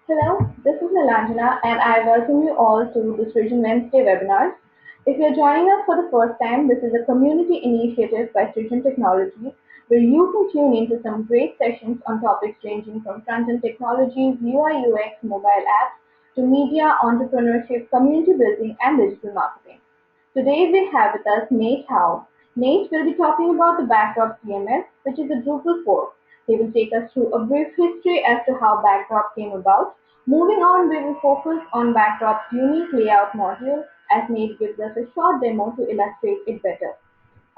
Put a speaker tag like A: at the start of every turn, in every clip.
A: Hello, this is Nilanjana and I welcome you all to the Srijan Wednesday webinars. If you're joining us for the first time, this is a community initiative by Srijan Technologies where you can tune into some great sessions on topics ranging from front-end technologies, UI UX, mobile apps, to media, entrepreneurship, community building, and digital marketing. Today we have with us Nate Howe. Nate will be talking about the Backdrop CMS, which is a Drupal fork. He will take us through a brief history as to how Backdrop came about. Moving on, we will focus on Backdrop's unique layout module as Nate gives us a short demo to illustrate it better.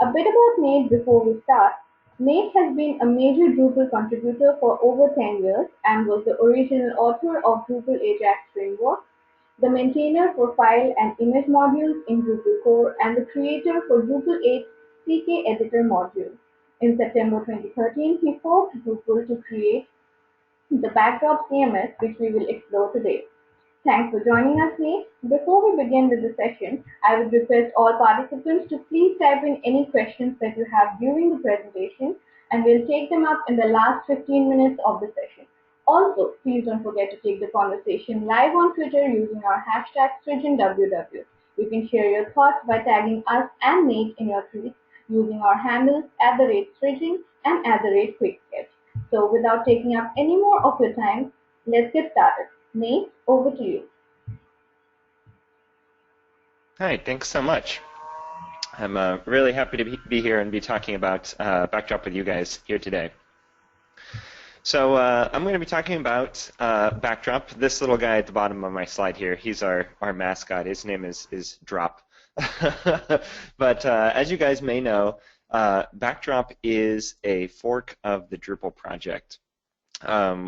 A: A bit about Nate before we start. Nate has been a major Drupal contributor for over 10 years and was the original author of Drupal Ajax framework, the maintainer for file and image modules in Drupal core, and the creator for Drupal 8's CK editor module. In September 2013, he forked Drupal to create the Backdrop CMS, which we will explore today. Thanks for joining us, Nate. Before we begin with the session, I would request all participants to please type in any questions that you have during the presentation, and we'll take them up in the last 15 minutes of the session. Also, please don't forget to take the conversation live on Twitter using our hashtag StrigenWW. You can share your thoughts by tagging us and Nate in your tweets using our handles @Strigen and @QuickSketch. So without taking up any more of your time, let's get started. Nate, over to you.
B: Hi, thanks so much. I'm really happy to be here and be talking about Backdrop with you guys here today. So I'm going to be talking about Backdrop. This little guy at the bottom of my slide here, he's our mascot. His name is Drop. But as you guys may know, Backdrop is a fork of the Drupal project.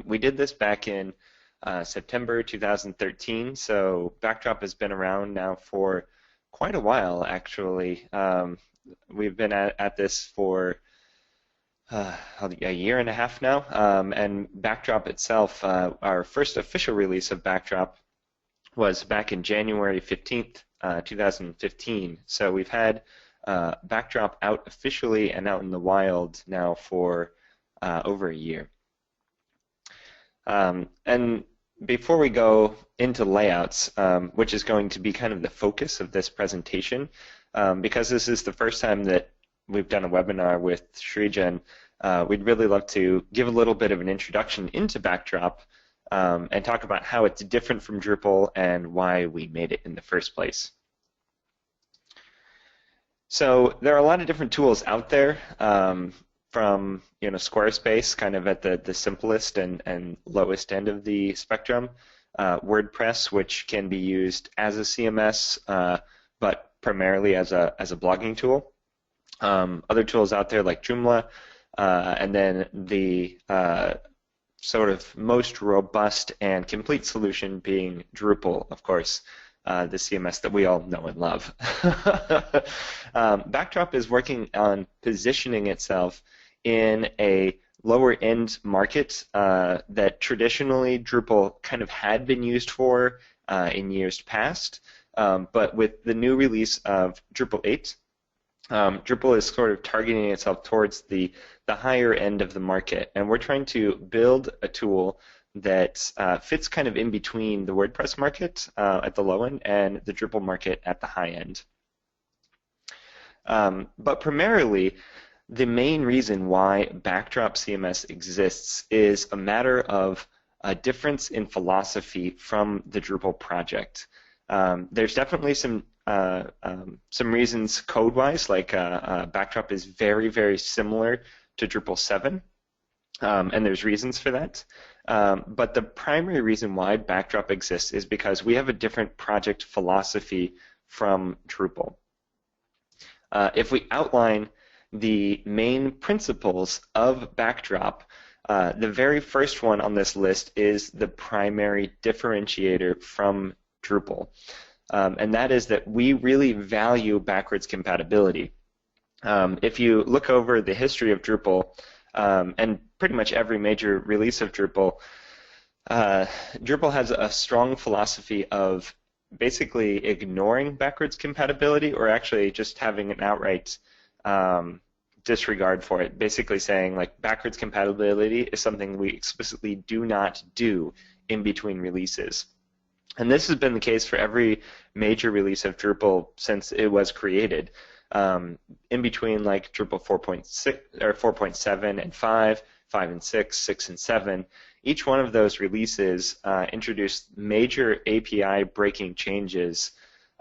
B: We did this back in September 2013, so Backdrop has been around now for quite a while, actually. We've been at this for a year and a half now, and Backdrop itself, our first official release of Backdrop was back in January 15th, 2015. So we've had Backdrop out officially and out in the wild now for over a year. And before we go into layouts, which is going to be kind of the focus of this presentation, because this is the first time that we've done a webinar with Srijan, we'd really love to give a little bit of an introduction into Backdrop and talk about how it's different from Drupal and why we made it in the first place. So there are a lot of different tools out there, from Squarespace, kind of at the simplest and lowest end of the spectrum, WordPress, which can be used as a CMS, but primarily as a blogging tool. Other tools out there like Joomla, and then the sort of most robust and complete solution being Drupal, of course, the CMS that we all know and love. Backdrop is working on positioning itself in a lower end market that traditionally Drupal kind of had been used for in years past, but with the new release of Drupal 8, Drupal is sort of targeting itself towards the higher end of the market, and we're trying to build a tool that fits kind of in between the WordPress market at the low end and the Drupal market at the high end. But primarily, the main reason why Backdrop CMS exists is a matter of a difference in philosophy from the Drupal project. There's definitely some reasons code-wise, like Backdrop is very, very similar to Drupal 7, and there's reasons for that. But the primary reason why Backdrop exists is because we have a different project philosophy from Drupal. If we outline the main principles of Backdrop, the very first one on this list is the primary differentiator from Drupal, and that is that we really value backwards compatibility. If you look over the history of Drupal, and pretty much every major release of Drupal, Drupal has a strong philosophy of basically ignoring backwards compatibility, or actually just having an outright disregard for it, basically saying like backwards compatibility is something we explicitly do not do in between releases. And this has been the case for every major release of Drupal since it was created. In between like Drupal 4.6 or 4.7 and 5, 5 and 6, 6 and 7, each one of those releases introduced major API breaking changes.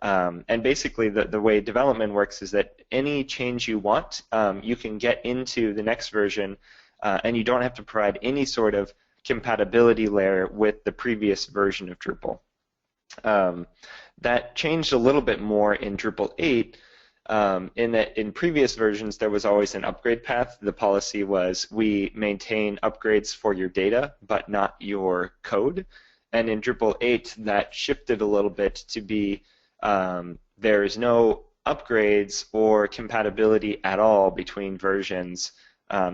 B: And basically the way development works is that any change you want, you can get into the next version, and you don't have to provide any sort of compatibility layer with the previous version of Drupal. That changed a little bit more in Drupal 8, in that in previous versions there was always an upgrade path. The policy was we maintain upgrades for your data but not your code. And in Drupal 8 that shifted a little bit to be there is no upgrades or compatibility at all between versions.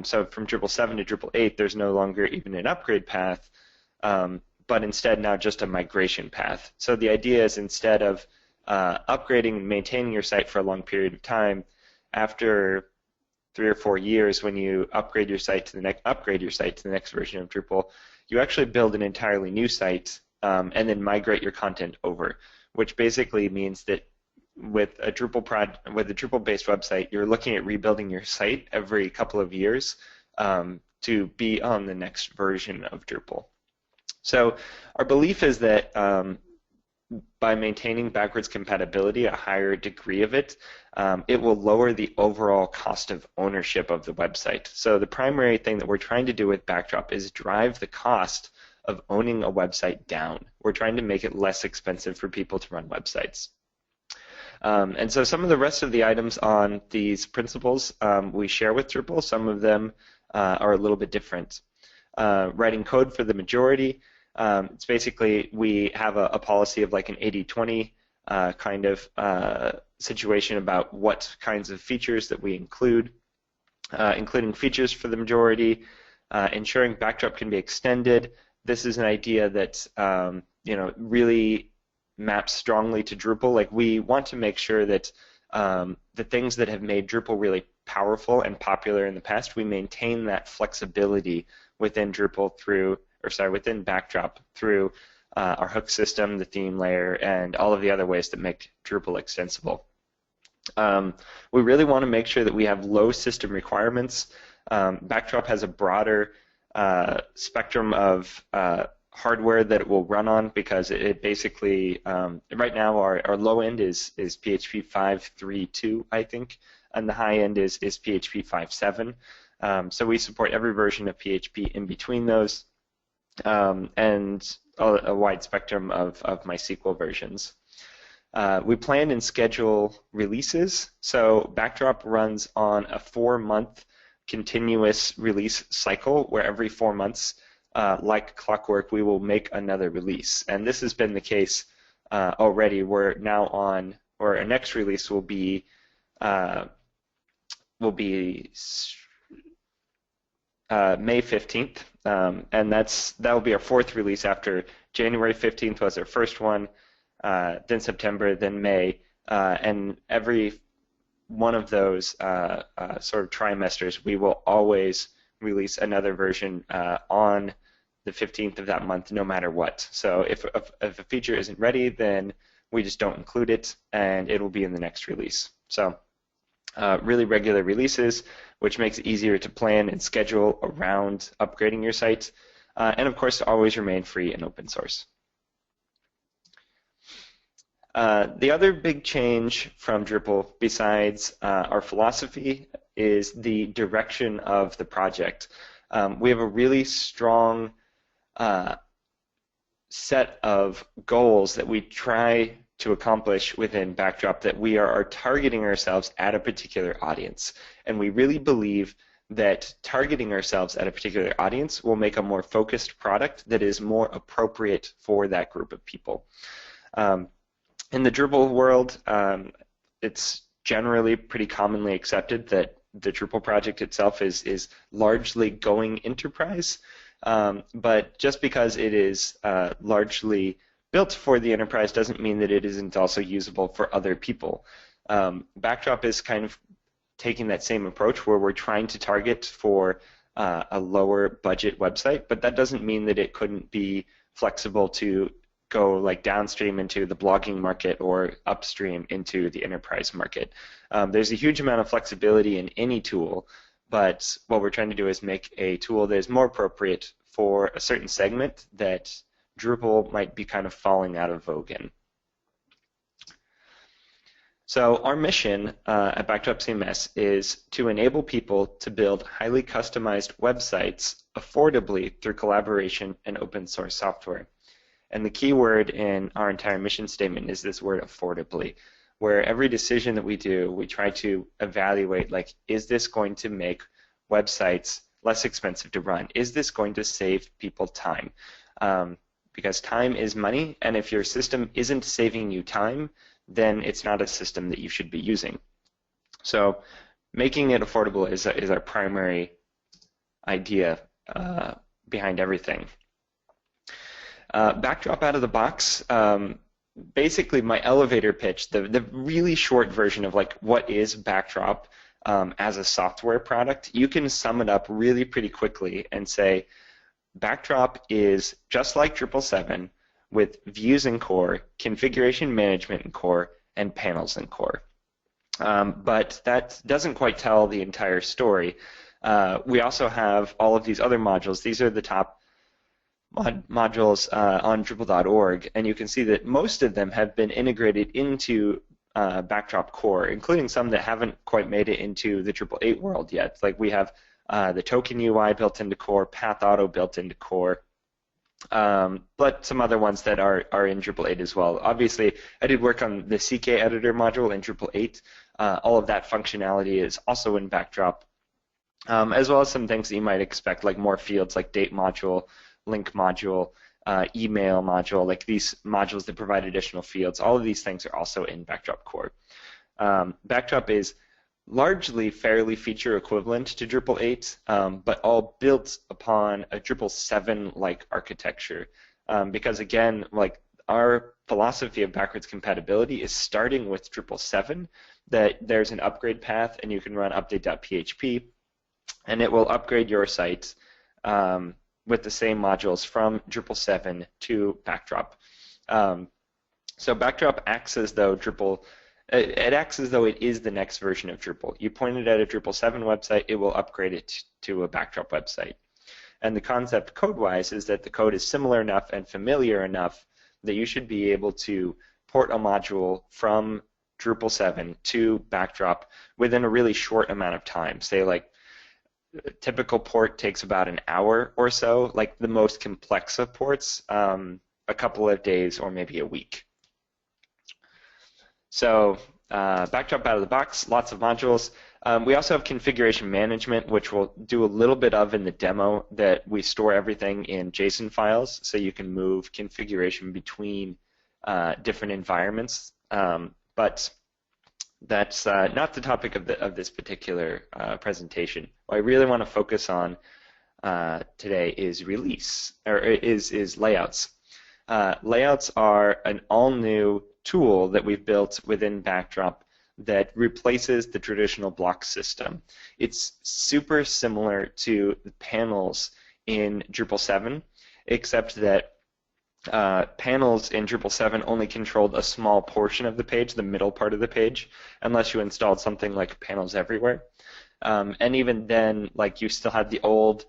B: So from Drupal 7 to Drupal 8 there's no longer even an upgrade path, but instead now just a migration path. So the idea is instead of upgrading and maintaining your site for a long period of time, after 3 or 4 years, when you upgrade your site to the next version of Drupal, you actually build an entirely new site and then migrate your content over, which basically means that with a Drupal-based website, you're looking at rebuilding your site every couple of years to be on the next version of Drupal. So our belief is that by maintaining backwards compatibility, a higher degree of it, it will lower the overall cost of ownership of the website. So the primary thing that we're trying to do with Backdrop is drive the cost of owning a website down. We're trying to make it less expensive for people to run websites. And so some of the rest of the items on these principles we share with Drupal. Some of them are a little bit different. Writing code for the majority. It's basically we have a policy of like an 80-20 kind of situation about what kinds of features that we include, including features for the majority, ensuring Backdrop can be extended. This is an idea that really maps strongly to Drupal. Like we want to make sure that the things that have made Drupal really powerful and popular in the past, we maintain that flexibility within Drupal within Backdrop through our hook system, the theme layer, and all of the other ways that make Drupal extensible. We really want to make sure that we have low system requirements. Backdrop has a broader spectrum of hardware that it will run on because it basically, right now our low end is PHP 5.3.2, I think, and the high end is PHP 5.7. So we support every version of PHP in between those, and a wide spectrum of MySQL versions. We plan and schedule releases. So Backdrop runs on a 4-month continuous release cycle where every 4 months, like clockwork, we will make another release. And this has been the case already. We're now on, or our next release will be May 15th, and that will be our 4th release after January 15th was our first one, then September, then May, and every one of those sort of trimesters, we will always release another version on the 15th of that month, no matter what. So if a feature isn't ready, then we just don't include it, and it will be in the next release. So really regular releases, which makes it easier to plan and schedule around upgrading your site, and of course, always remain free and open source. The other big change from Drupal, besides our philosophy, is the direction of the project. We have a really strong set of goals that we try to accomplish within Backdrop, that we are targeting ourselves at a particular audience. And we really believe that targeting ourselves at a particular audience will make a more focused product that is more appropriate for that group of people. In the Drupal world, it's generally pretty commonly accepted that the Drupal project itself is largely going enterprise, but just because it is largely built for the enterprise doesn't mean that it isn't also usable for other people. Backdrop is kind of taking that same approach where we're trying to target for a lower budget website, but that doesn't mean that it couldn't be flexible to go like downstream into the blogging market or upstream into the enterprise market. There's a huge amount of flexibility in any tool, but what we're trying to do is make a tool that is more appropriate for a certain segment that Drupal might be kind of falling out of vogue in. So our mission at Backdrop CMS is to enable people to build highly customized websites affordably through collaboration and open source software. And the key word in our entire mission statement is this word affordably, where every decision that we do, we try to evaluate, like, is this going to make websites less expensive to run? Is this going to save people time? Because time is money, and if your system isn't saving you time, then it's not a system that you should be using. So making it affordable is our primary idea behind everything. Backdrop out of the box, basically my elevator pitch, the really short version of like what is Backdrop as a software product, you can sum it up really pretty quickly and say Backdrop is just like Drupal 7 with views in core, configuration management in core, and panels in core. But that doesn't quite tell the entire story. We also have all of these other modules. These are the top modules on Drupal.org, and you can see that most of them have been integrated into Backdrop core, including some that haven't quite made it into the Drupal 8 world yet. Like we have the token UI built into core, Path Auto built into core, but some other ones that are in Drupal 8 as well. Obviously, I did work on the CK editor module in Drupal 8. All of that functionality is also in Backdrop, as well as some things that you might expect, like more fields like date module, link module, email module, like these modules that provide additional fields. All of these things are also in Backdrop core. Backdrop is largely fairly feature equivalent to Drupal 8, but all built upon a Drupal 7-like architecture. Because again, like our philosophy of backwards compatibility is starting with Drupal 7, that there's an upgrade path and you can run update.php and it will upgrade your site with the same modules from Drupal 7 to Backdrop. So Backdrop acts as though it acts as though it is the next version of Drupal. You point it at a Drupal 7 website, it will upgrade it to a Backdrop website. And the concept code-wise is that the code is similar enough and familiar enough that you should be able to port a module from Drupal 7 to Backdrop within a really short amount of time. Say like a typical port takes about an hour or so, like the most complex of ports, a couple of days or maybe a week. So Backdrop out of the box, lots of modules. We also have configuration management, which we'll do a little bit of in the demo, that we store everything in JSON files so you can move configuration between different environments. But that's not the topic of this particular presentation. What I really want to focus on today is is layouts. Layouts are an all-new tool that we've built within Backdrop that replaces the traditional block system. It's super similar to the panels in Drupal 7, except that panels in Drupal 7 only controlled a small portion of the page, the middle part of the page, unless you installed something like Panels Everywhere. And even then, like, you still had the old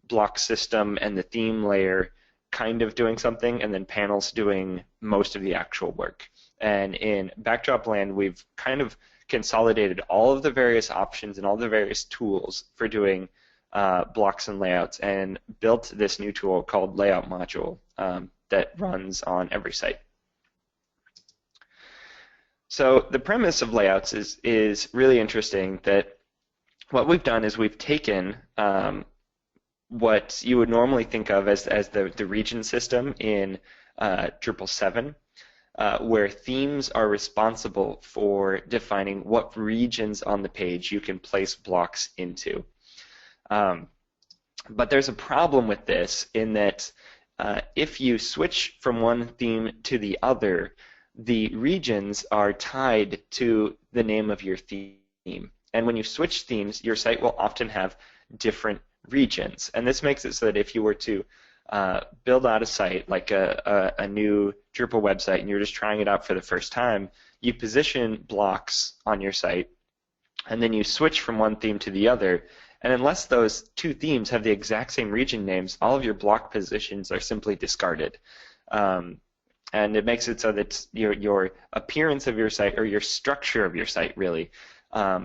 B: block system and the theme layer kind of doing something, and then panels doing most of the actual work. And in Backdrop land, we've kind of consolidated all of the various options and all the various tools for doing blocks and layouts and built this new tool called Layout Module that runs on every site. So the premise of layouts is really interesting, that what we've done is we've taken what you would normally think of as the region system in Drupal 7, where themes are responsible for defining what regions on the page you can place blocks into. But there's a problem with this in that if you switch from one theme to the other, the regions are tied to the name of your theme. And when you switch themes, your site will often have different regions. And this makes it so that if you were to build out a site, like a new Drupal website, and you're just trying it out for the first time, you position blocks on your site, and then you switch from one theme to the other. And unless those two themes have the exact same region names, all of your block positions are simply discarded. And it makes it so that your appearance of your site, or your structure of your site really,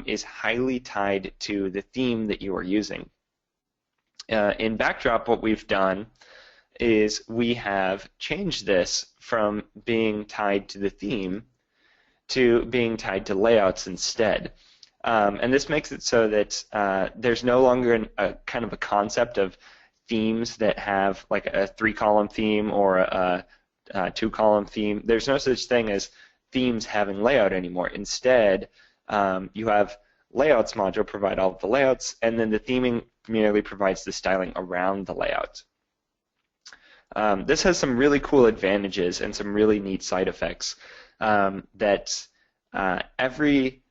B: is highly tied to the theme that you are using. In Backdrop, what we've done is we have changed this from being tied to the theme to being tied to layouts instead. And this makes it so that there's no longer a kind of a concept of themes that have like a 3-column theme or a 2-column theme. There's no such thing as themes having layout anymore. Instead, you have layouts module provide all of the layouts, and then the theming merely provides the styling around the layout. This has some really cool advantages and some really neat side effects, that every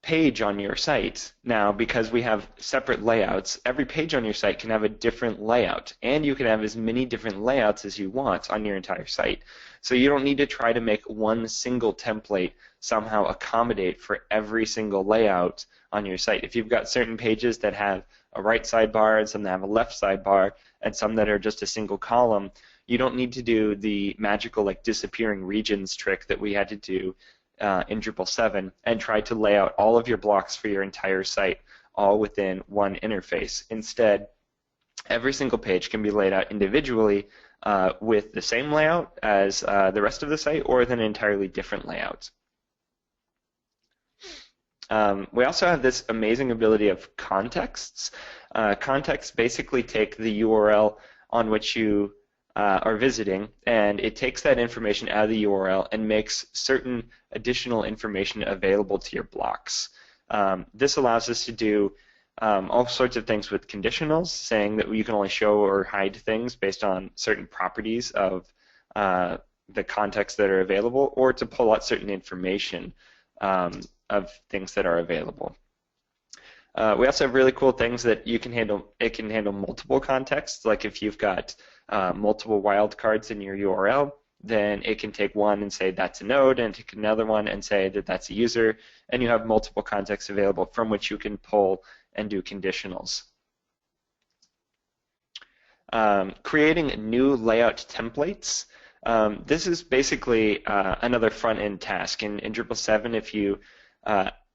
B: page on your site now, because we have separate layouts, every page on your site can have a different layout, and you can have as many different layouts as you want on your entire site. So you don't need to try to make one single template somehow accommodate for every single layout on your site. If you've got certain pages that have a right sidebar and some that have a left sidebar and some that are just a single column, you don't need to do the magical like disappearing regions trick that we had to do in Drupal 7 and try to lay out all of your blocks for your entire site all within one interface. Instead, every single page can be laid out individually with the same layout as the rest of the site, or with an entirely different layout. We also have this amazing ability of contexts. Contexts basically take the URL on which you are visiting, and it takes that information out of the URL and makes certain additional information available to your blocks. This allows us to do all sorts of things with conditionals, saying that you can only show or hide things based on certain properties of the context that are available, or to pull out certain information of things that are available. We also have really cool things that you can handle. It can handle multiple contexts, like if you've got multiple wildcards in your URL, then it can take one and say that's a node, and take another one and say that that's a user, and you have multiple contexts available from which you can pull and do conditionals. Creating new layout templates. This is basically another front-end task. In Drupal 7, if you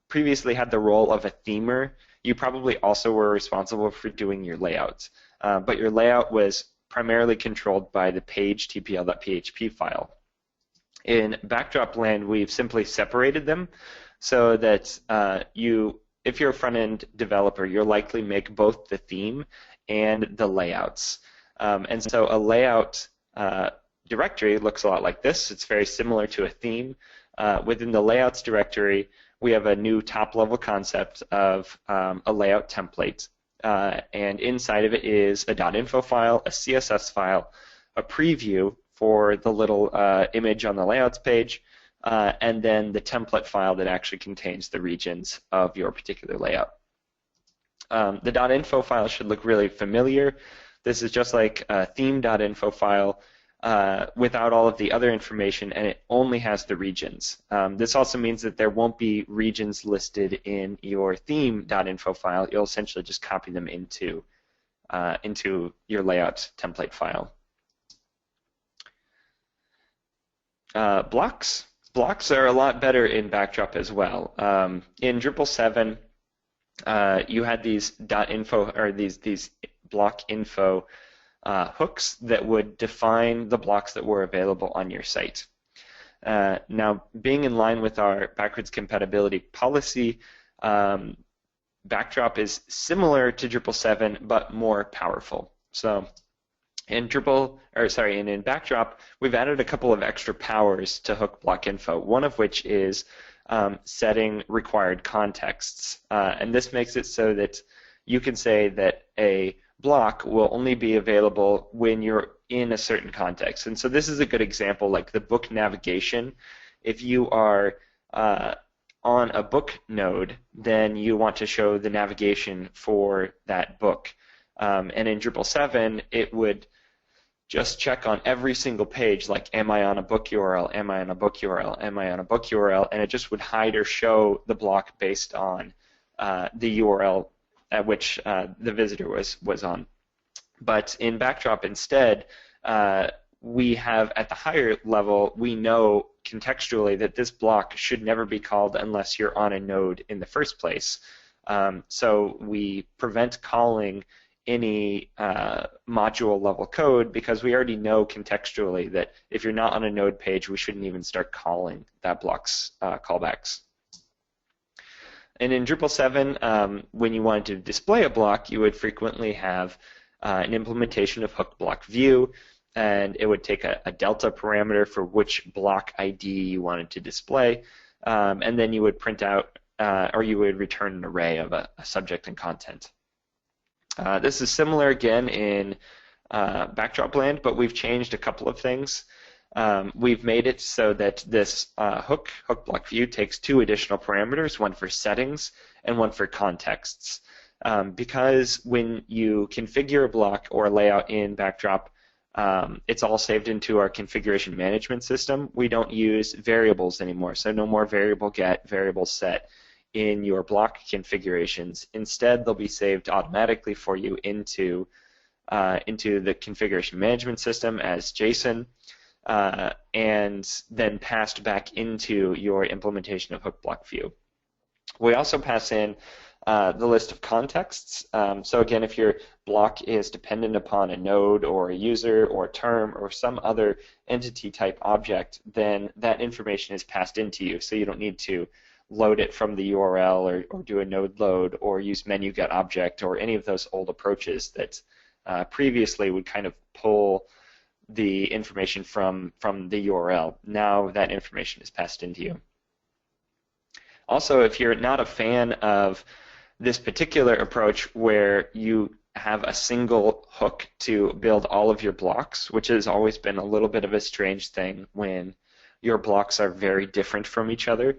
B: previously had the role of a themer, you probably also were responsible for doing your layouts. But your layout was primarily controlled by the page tpl.php file. In Backdrop land, we've simply separated them so that if you're a front-end developer, you'll likely make both the theme and the layouts. And so a layout directory looks a lot like this. It's very similar to a theme. Within the layouts directory, we have a new top-level concept of a layout template. And inside of it is a .info file, a CSS file, a preview for the little image on the layouts page, and then the template file that actually contains the regions of your particular layout. The .info file should look really familiar. This is just like a theme.info file without all of the other information, and it only has the regions. This also means that there won't be regions listed in your theme.info file. You'll essentially just copy them into your layout template file. Blocks. Blocks are a lot better in Backdrop as well. In Drupal 7, you had these .info or these block info hooks that would define the blocks that were available on your site. Now, being in line with our backwards compatibility policy, Backdrop is similar to Drupal 7 but more powerful. So in Backdrop, we've added a couple of extra powers to hook block info, one of which is setting required contexts. And this makes it so that you can say that a block will only be available when you're in a certain context. And so this is a good example, like the book navigation. If you are on a book node, then you want to show the navigation for that book. And in Drupal 7, it would just check on every single page, like, am I on a book URL, am I on a book URL, am I on a book URL, and it just would hide or show the block based on the URL at which the visitor was on. But in Backdrop instead, we have at the higher level, we know contextually that this block should never be called unless you're on a node in the first place. So we prevent calling any module level code because we already know contextually that if you're not on a node page, we shouldn't even start calling that block's callbacks. And in Drupal 7, when you wanted to display a block, you would frequently have an implementation of hook block view, and it would take a delta parameter for which block ID you wanted to display, and then you would print out or you would return an array of a subject and content. This is similar again in Backdrop land, but we've changed a couple of things. We've made it so that this hook block view takes 2 additional parameters, one for settings and one for contexts. Because when you configure a block or a layout in Backdrop, it's all saved into our configuration management system. We don't use variables anymore, so no more variable get, variable set in your block configurations. Instead, they'll be saved automatically for you into the configuration management system as JSON, and then passed back into your implementation of hook block view. We also pass in the list of contexts. So again, if your block is dependent upon a node or a user or a term or some other entity type object, then that information is passed into you. So you don't need to load it from the URL or do a node load or use menu get object or any of those old approaches that previously would kind of pull the information from the URL. Now that information is passed into you. Also, if you're not a fan of this particular approach where you have a single hook to build all of your blocks, which has always been a little bit of a strange thing when your blocks are very different from each other.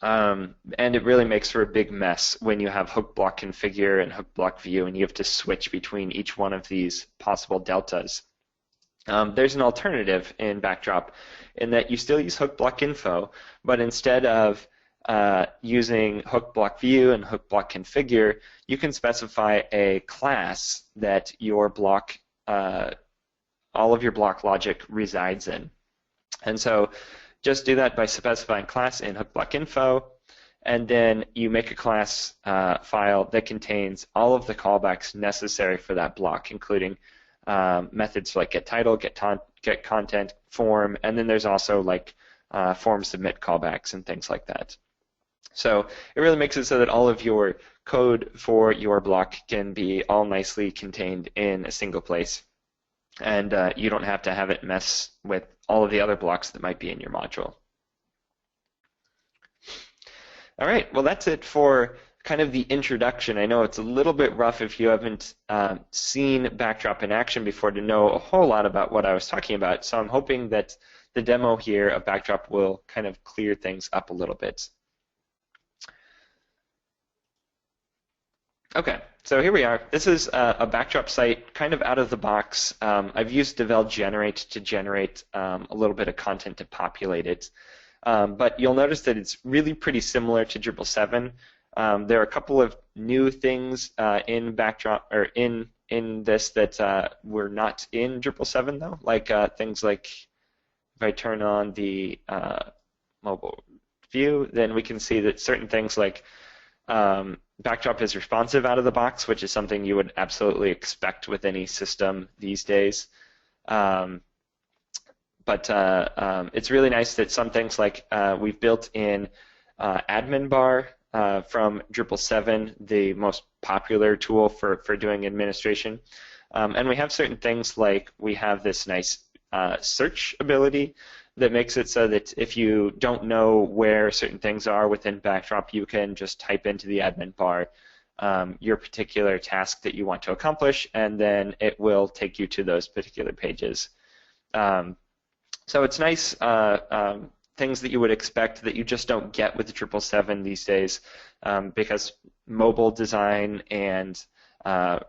B: And it really makes for a big mess when you have hook block configure and hook block view and you have to switch between each one of these possible deltas. There's an alternative in Backdrop in that you still use hook block info, but instead of using hook block view and hook block configure, you can specify a class that your block, all of your block logic resides in. And so just do that by specifying class in hook block info, and then you make a class file that contains all of the callbacks necessary for that block, including methods like get title, get content, form, and then there's also like form submit callbacks and things like that. So it really makes it so that all of your code for your block can be all nicely contained in a single place, and you don't have to have it mess with all of the other blocks that might be in your module. All right, well that's it for kind of the introduction. I know it's a little bit rough if you haven't seen Backdrop in action before to know a whole lot about what I was talking about, so I'm hoping that the demo here of Backdrop will kind of clear things up a little bit. Okay, so here we are. This is a Backdrop site kind of out of the box. I've used Devel Generate to generate a little bit of content to populate it. But you'll notice that it's really pretty similar to Drupal 7. There are a couple of new things in Backdrop or in this that were not in Drupal 7 though, like things like if I turn on the mobile view, then we can see that certain things like Backdrop is responsive out of the box, which is something you would absolutely expect with any system these days. But it's really nice that some things like we've built in admin bar from Drupal 7, the most popular tool for doing administration. And we have certain things like we have this nice search ability that makes it so that if you don't know where certain things are within Backdrop, you can just type into the admin bar your particular task that you want to accomplish, and then it will take you to those particular pages. So it's nice things that you would expect that you just don't get with Drupal 7 these days, because mobile design and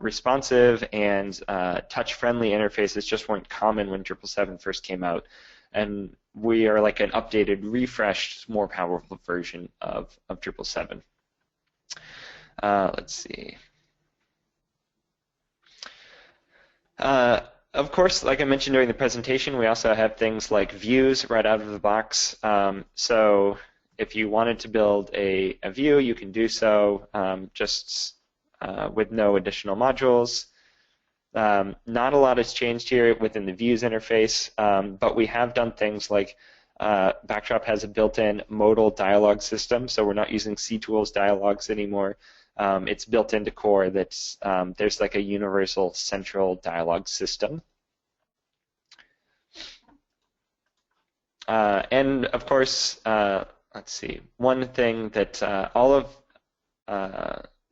B: responsive and touch-friendly interfaces just weren't common when Drupal 7 first came out. And we are like an updated, refreshed, more powerful version of Drupal 7. Let's see. Of course, like I mentioned during the presentation, we also have things like views right out of the box. So if you wanted to build a view, you can do so just with no additional modules. Not a lot has changed here within the views interface, but we have done things like Backdrop has a built-in modal dialog system, so we're not using CTools dialogues anymore. It's built into core that's there's like a universal central dialog system. And of course, let's see, one thing that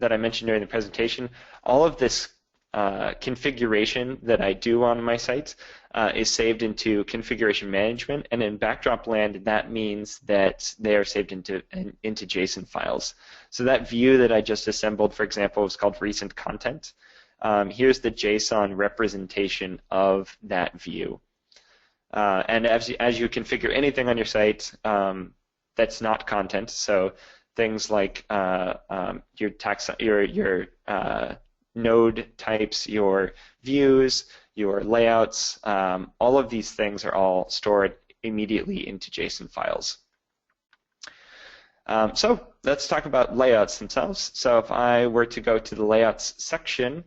B: that I mentioned during the presentation, all of this configuration that I do on my site is saved into configuration management, and in Backdrop land, that means that they are saved into JSON files. So that view that I just assembled, for example, is called recent content. Here's the JSON representation of that view. And as you configure anything on your site that's not content, so things like your node types, your views, your layouts, all of these things are all stored immediately into JSON files. So let's talk about layouts themselves. So if I were to go to the layouts section,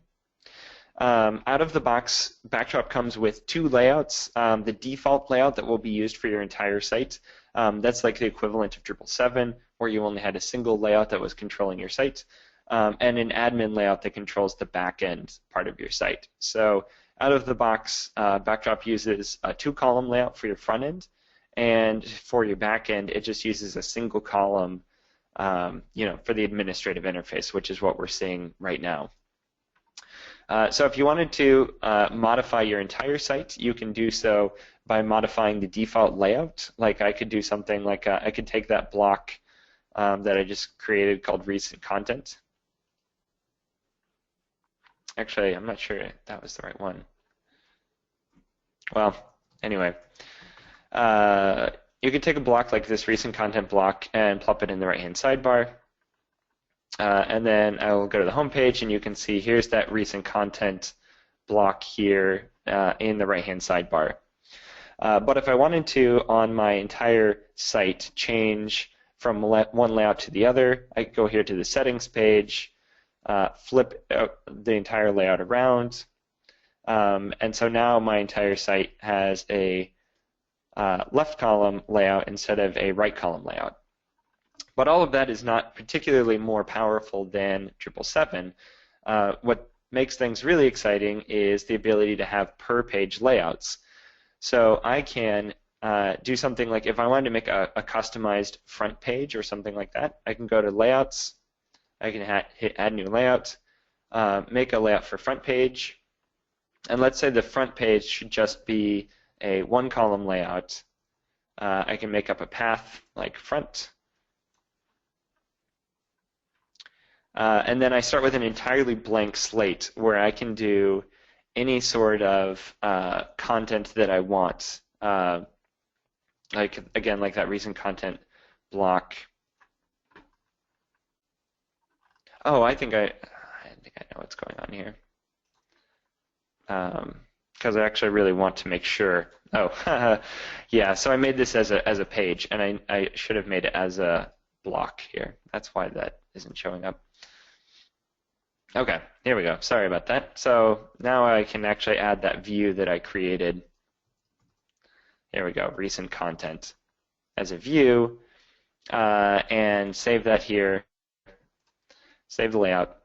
B: out of the box, Backdrop comes with two layouts. The default layout that will be used for your entire site, that's like the equivalent of Drupal 7, where you only had a single layout that was controlling your site, and an admin layout that controls the back-end part of your site. So out of the box, Backdrop uses a two-column layout for your front end, and for your back end, it just uses a single column, for the administrative interface, which is what we're seeing right now. So if you wanted to modify your entire site, you can do so by modifying the default layout. Like I could do something like I could take that block that I just created called recent content. Actually, I'm not sure that was the right one. Well, anyway, you could take a block like this recent content block and plop it in the right-hand sidebar. And then I will go to the home page, and you can see here's that recent content block here in the right-hand sidebar. But if I wanted to, on my entire site, change from one layout to the other, I could go here to the settings page, flip the entire layout around, and so now my entire site has a left column layout instead of a right column layout. But all of that is not particularly more powerful than Drupal 7. What makes things really exciting is the ability to have per-page layouts. So I can do something like if I wanted to make a customized front page or something like that, I can go to Layouts, I can hit Add New Layout, make a layout for front page, and let's say the front page should just be a one-column layout. I can make up a path like front, and then I start with an entirely blank slate where I can do any sort of content that I want. Like again, like that recent content block. Oh, I think I know what's going on here. Because I actually really want to make sure. Oh, yeah. So I made this as a page, and I should have made it as a block here. That's why that isn't showing up. Okay, here we go. Sorry about that. So now I can actually add that view that I created. Here we go, recent content as a view, and save that here, save the layout.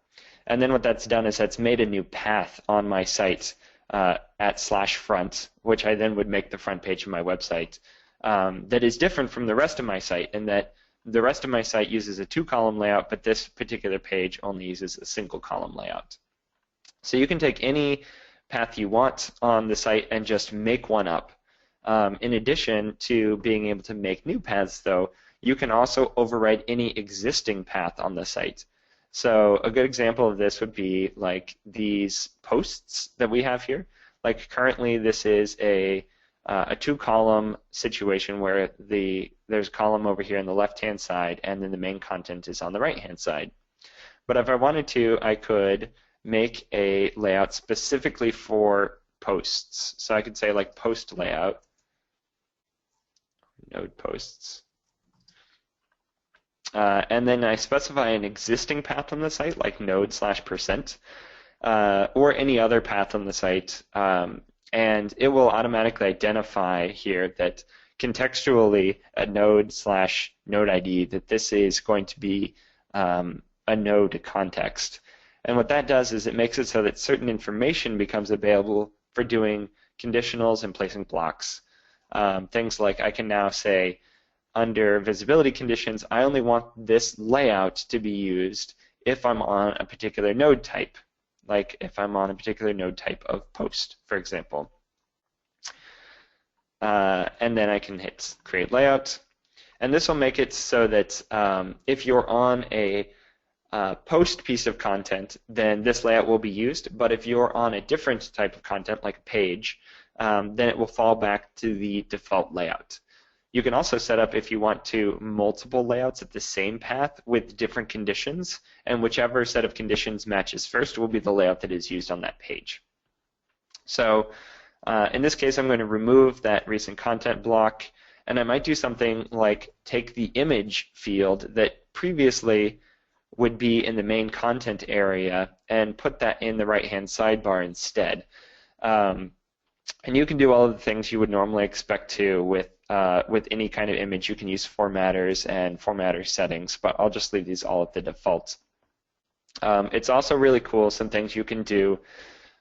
B: And then what that's done is that's made a new path on my site at /front, which I then would make the front page of my website. That is different from the rest of my site in that the rest of my site uses a two-column layout, but this particular page only uses a single-column layout. So you can take any path you want on the site and just make one up. In addition to being able to make new paths, though, you can also override any existing path on the site. So a good example of this would be like these posts that we have here. Like currently this is a 2-column situation where there's a column over here on the left-hand side and then the main content is on the right-hand side. But if I wanted to, I could make a layout specifically for posts. So I could say like post layout, node posts. And then I specify an existing path on the site, like node/%, or any other path on the site, and it will automatically identify here that contextually a node/node ID that this is going to be a node context. And what that does is it makes it so that certain information becomes available for doing conditionals and placing blocks. Things like I can now say, under visibility conditions, I only want this layout to be used if I'm on a particular node type, like if I'm on a particular node type of post, for example. And then I can hit create layout. And this will make it so that if you're on a post piece of content, then this layout will be used. But if you're on a different type of content, like a page, then it will fall back to the default layout. You can also set up, if you want to, multiple layouts at the same path with different conditions, and whichever set of conditions matches first will be the layout that is used on that page. So in this case, I'm going to remove that recent content block, and I might do something like take the image field that previously would be in the main content area and put that in the right-hand sidebar instead. And you can do all of the things you would normally expect to with any kind of image. You can use formatters and formatter settings, but I'll just leave these all at the default. It's also really cool, some things you can do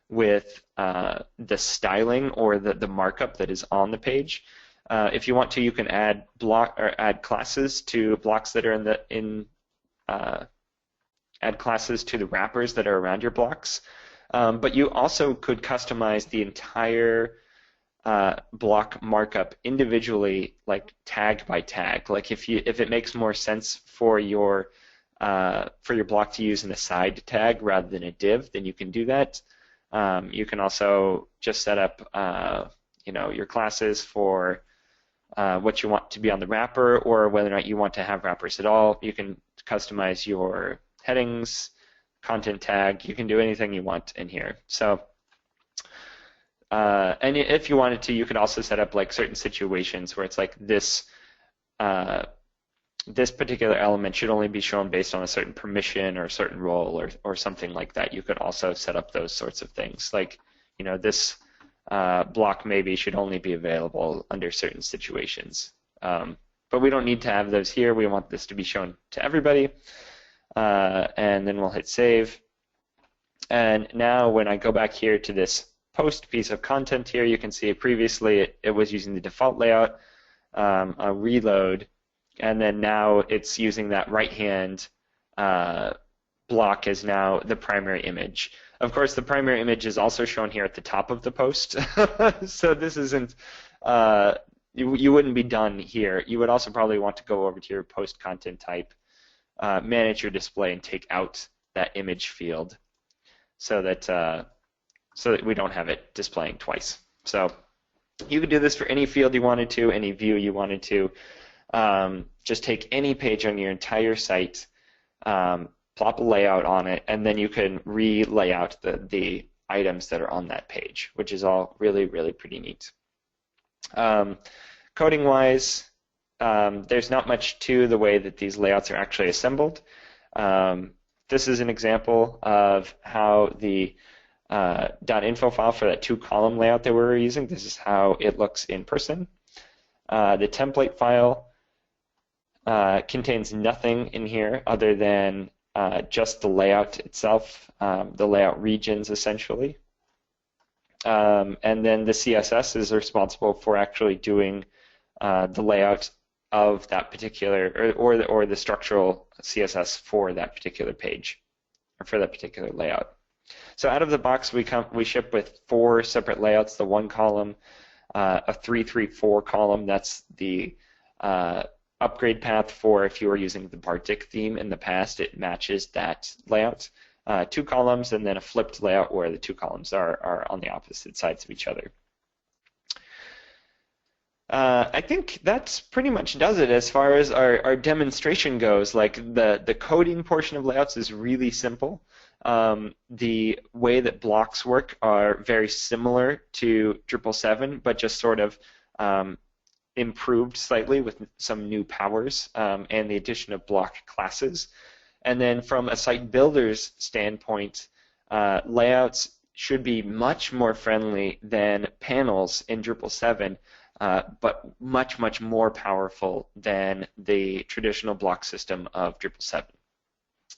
B: with the styling or the markup that is on the page. If you want to, you can add add classes to blocks that are add classes to the wrappers that are around your blocks. But you also could customize the entire block markup individually, like tag by tag. Like if it makes more sense for your block to use an aside tag rather than a div, then you can do that. You can also just set up your classes for what you want to be on the wrapper, or whether or not you want to have wrappers at all. You can customize your headings, content tag. You can do anything you want in here. So, and if you wanted to, you could also set up like certain situations where it's like this this particular element should only be shown based on a certain permission or a certain role or something like that. You could also set up those sorts of things. Like, this block maybe should only be available under certain situations. But we don't need to have those here. We want this to be shown to everybody. And then we'll hit save. And now when I go back here to this post piece of content here, you can see previously it was using the default layout. I'll reload, and then now it's using that right-hand block as now the primary image. Of course, the primary image is also shown here at the top of the post. So this isn't, you wouldn't be done here. You would also probably want to go over to your post content type, manage your display, and take out that image field so that we don't have it displaying twice. So you could do this for any field you wanted to, any view you wanted to. Just take any page on your entire site, plop a layout on it, and then you can re-lay out the items that are on that page, which is all really, really pretty neat. Coding-wise, there's not much to the way that these layouts are actually assembled. This is an example of how the .info file for that 2-column layout that we were using, this is how it looks in person. The template file contains nothing in here other than just the layout itself, the layout regions essentially. And then the CSS is responsible for actually doing the layout of that particular, or the structural CSS for that particular page, or for that particular layout. So out of the box, we ship with 4 separate layouts: the 1 column, a 3-3-4 column. That's the upgrade path for if you were using the Bartik theme in the past. It matches that layout, 2 columns, and then a flipped layout where the 2 columns are on the opposite sides of each other. I think that pretty much does it as far as our demonstration goes. Like the coding portion of layouts is really simple. The way that blocks work are very similar to Drupal 7, but just sort of improved slightly with some new powers and the addition of block classes. And then from a site builder's standpoint, layouts should be much more friendly than panels in Drupal 7, but much, much more powerful than the traditional block system of Drupal 7.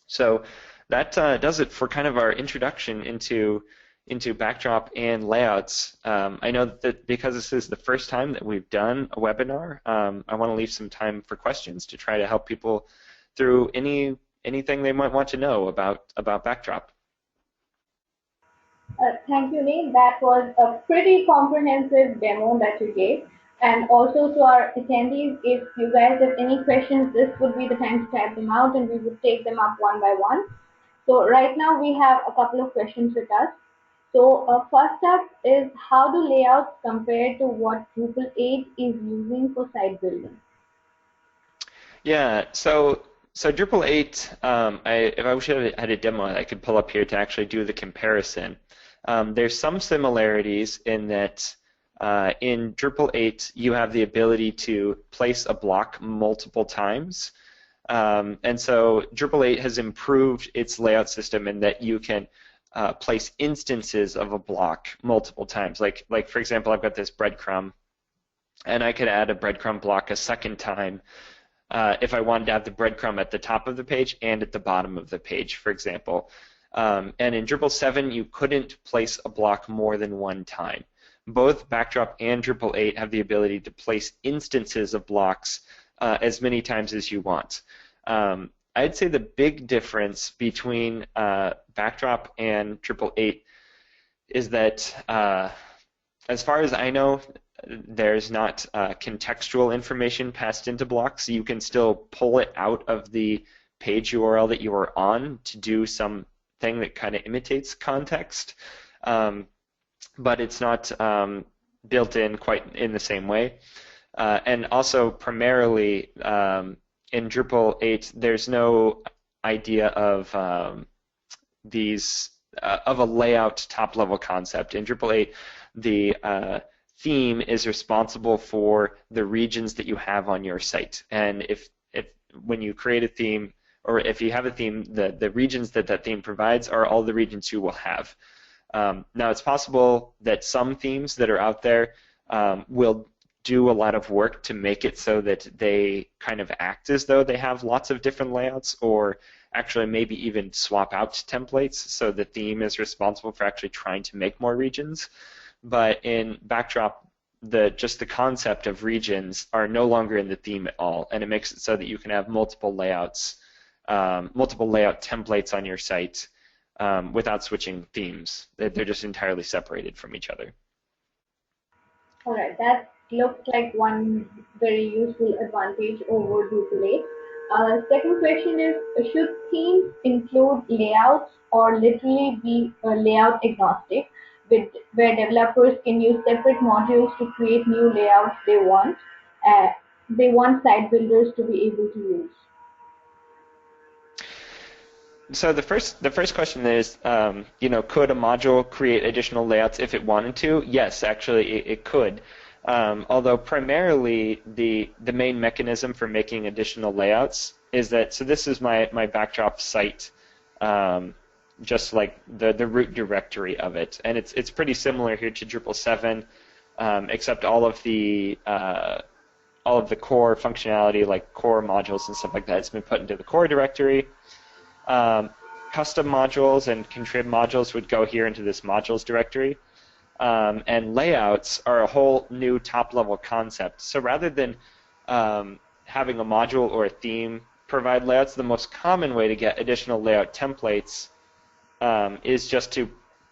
B: So that does it for kind of our introduction into Backdrop and layouts. I know that because this is the first time that we've done a webinar, I want to leave some time for questions to try to help people through anything they might want to know about Backdrop.
A: Thank you, Neil. That was a pretty comprehensive demo that you gave. And also to our attendees, if you guys have any questions, this would be the time to type them out and we would take them up one by one. So right now we have a couple of questions with us. So first up is, how do layouts compare to what Drupal 8 is using for site building?
B: Yeah, so Drupal 8, if I wish I had a demo I could pull up here to actually do the comparison. There's some similarities in that in Drupal 8 you have the ability to place a block multiple times. And so Drupal 8 has improved its layout system in that you can place instances of a block multiple times. Like for example, I've got this breadcrumb, and I could add a breadcrumb block a second time if I wanted to have the breadcrumb at the top of the page and at the bottom of the page, for example. And in Drupal 7, you couldn't place a block more than one time. Both Backdrop and Drupal 8 have the ability to place instances of blocks as many times as you want. I'd say the big difference between Backdrop and Drupal 8 is that, as far as I know, there's not contextual information passed into blocks. You can still pull it out of the page URL that you are on to do something that kind of imitates context, but it's not built in quite in the same way. And also, primarily, in Drupal 8, there's no idea of of a layout top-level concept. In Drupal 8, the theme is responsible for the regions that you have on your site. And if when you create a theme, or if you have a theme, the regions that theme provides are all the regions you will have. Now, it's possible that some themes that are out there will do a lot of work to make it so that they kind of act as though they have lots of different layouts, or actually maybe even swap out templates so the theme is responsible for actually trying to make more regions. But in Backdrop, just the concept of regions are no longer in the theme at all, and it makes it so that you can have multiple layouts, multiple layout templates on your site without switching themes. They're just entirely separated from each other.
A: All right, that looks like one very useful advantage over Drupal 8. Second question is, should themes include layouts or literally be layout agnostic, where developers can use separate modules to create new layouts they want site builders to be able to use?
B: So the first question is, could a module create additional layouts if it wanted to? Yes, actually, it could. Although primarily the main mechanism for making additional layouts is that, so this is my Backdrop site, just like the root directory of it, and it's pretty similar here to Drupal 7, except all of the core functionality, like core modules and stuff like that, has been put into the core directory. Custom modules and contrib modules would go here into this modules directory. And layouts are a whole new top-level concept. So rather than having a module or a theme provide layouts, the most common way to get additional layout templates is just to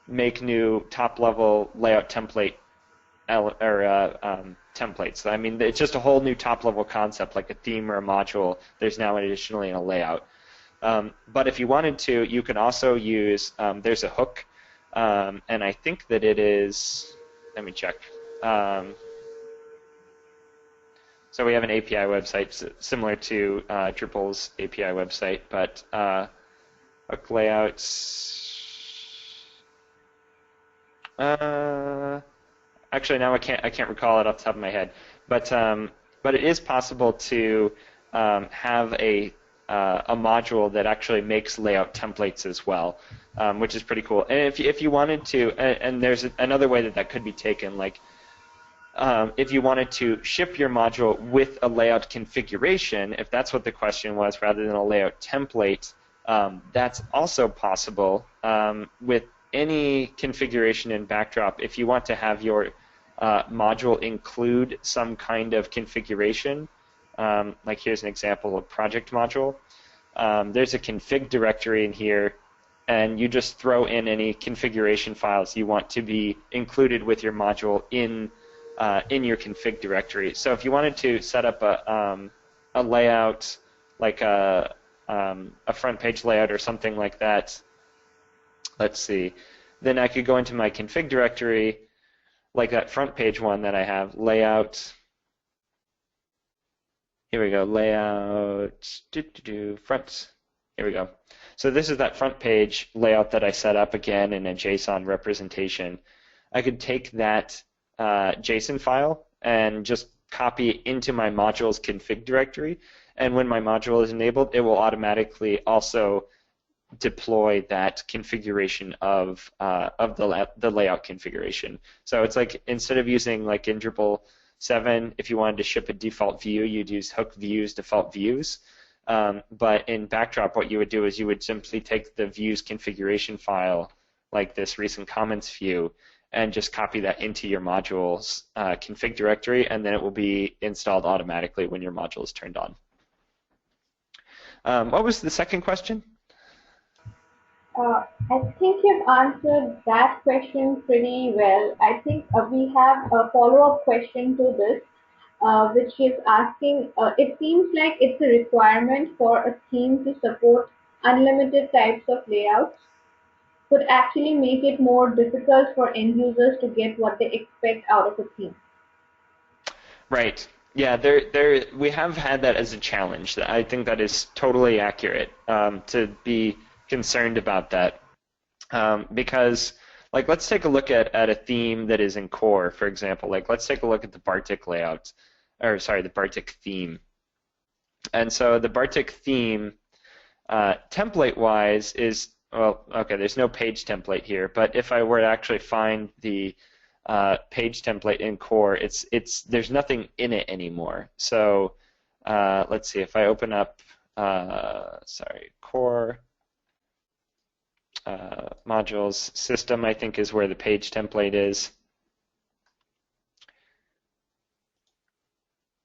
B: make new top-level layout template templates. I mean, it's just a whole new top-level concept, like a theme or a module. There's now additionally in a layout. But if you wanted to, you can also use, there's a hook, and I think that it is, let me check. So we have an API website similar to Drupal's API website, but hook layouts. Actually, now I can't recall it off the top of my head, but it is possible to have a module that actually makes layout templates as well, which is pretty cool. And if you wanted to, and there's another way that could be taken, like if you wanted to ship your module with a layout configuration, if that's what the question was, rather than a layout template, that's also possible with any configuration in Backdrop. If you want to have your module include some kind of configuration, like here's an example of project module. There's a config directory in here, and you just throw in any configuration files you want to be included with your module in your config directory. So if you wanted to set up a layout, like a front page layout or something like that, let's see, then I could go into my config directory, like that front page one that I have, layout. Here we go, layout, front. Here we go. So this is that front page layout that I set up again in a JSON representation. I could take that JSON file and just copy it into my module's config directory, and when my module is enabled, it will automatically also deploy that configuration of the layout configuration. So it's like, instead of using, like in Drupal 7, if you wanted to ship a default view, you'd use hook views, default views. But in Backdrop, what you would do is you would simply take the views configuration file, like this recent comments view, and just copy that into your module's config directory, and then it will be installed automatically when your module is turned on. What was the second question?
A: I think you've answered that question pretty well. I think we have a follow-up question to this, which is asking, it seems like it's a requirement for a theme to support unlimited types of layouts, could actually make it more difficult for end users to get what they expect out of a theme.
B: Right. Yeah, we have had that as a challenge. I think that is totally accurate, to be concerned about that, because, like, let's take a look at a theme that is in core, for example. Like, let's take a look at the Bartik layout, or sorry, the Bartik theme. And so the Bartik theme, template-wise, is, well, okay, there's no page template here, but if I were to actually find the page template in core, there's nothing in it anymore. So let's see, if I open up, core modules system, I think is where the page template is.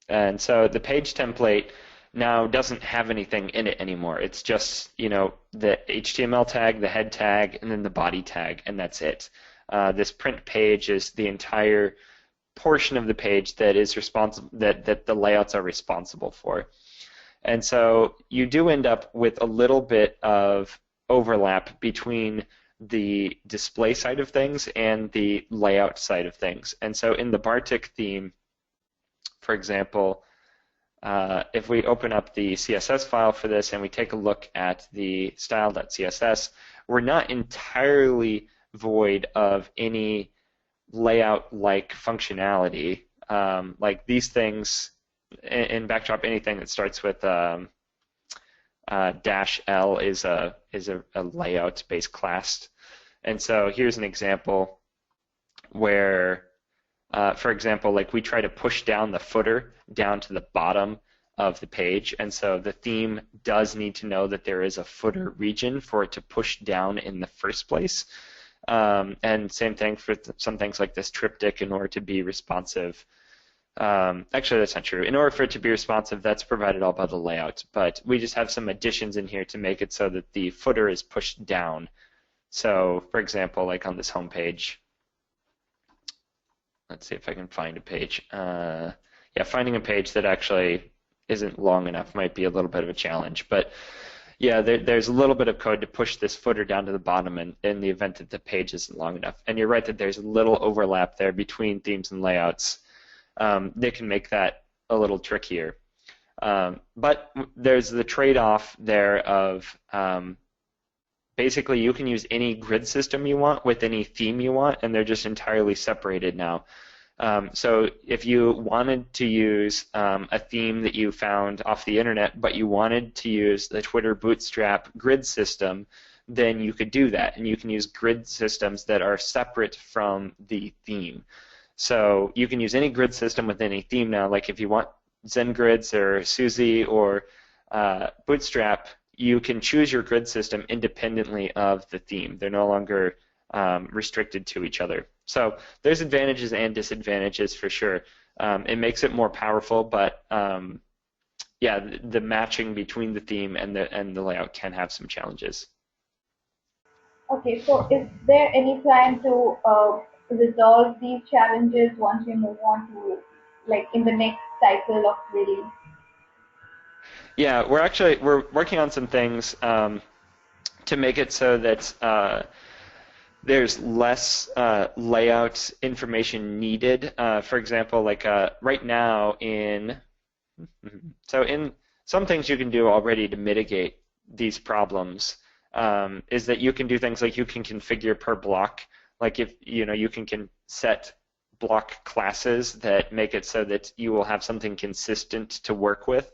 B: And so the page template now doesn't have anything in it anymore. It's just, you know, the HTML tag, the head tag, and then the body tag, and that's it. This print page is the entire portion of the page that is responsible, that the layouts are responsible for. And so you do end up with a little bit of overlap between the display side of things and the layout side of things. And so in the Bartik theme, for example, if we open up the CSS file for this and we take a look at the style.css, we're not entirely void of any layout-like functionality. Like these things, in Backdrop, anything that starts with -L is a layout-based class. And so here's an example where, for example, like we try to push down the footer down to the bottom of the page, and so the theme does need to know that there is a footer region for it to push down in the first place. And same thing for some things like this triptych in order to be responsive. Actually, that's not true. In order for it to be responsive, that's provided all by the layout, but we just have some additions in here to make it so that the footer is pushed down. So, for example, like on this home page, let's see if I can find a page. Yeah, finding a page that actually isn't long enough might be a little bit of a challenge. But yeah, there's a little bit of code to push this footer down to the bottom in the event that the page isn't long enough. And you're right that there's a little overlap there between themes and layouts. They can make that a little trickier. But there's the trade-off there of basically you can use any grid system you want with any theme you want, and they're just entirely separated now. So if you wanted to use a theme that you found off the internet, but you wanted to use the Twitter Bootstrap grid system, then you could do that, and you can use grid systems that are separate from the theme. So you can use any grid system with any theme now. Like if you want Zen Grids or Suzy or Bootstrap, you can choose your grid system independently of the theme. They're no longer restricted to each other. So there's advantages and disadvantages for sure. It makes it more powerful, but yeah, the matching between the theme and the layout can have some challenges.
A: Okay, so is there any plan to resolve these challenges once we move on to, like, in the next cycle of release?
B: Yeah, we're working on some things to make it so that there's less layout information needed. For example, like right now in some things you can do already to mitigate these problems is that you can do things like you can configure per block. Like if you can set block classes that make it so that you will have something consistent to work with.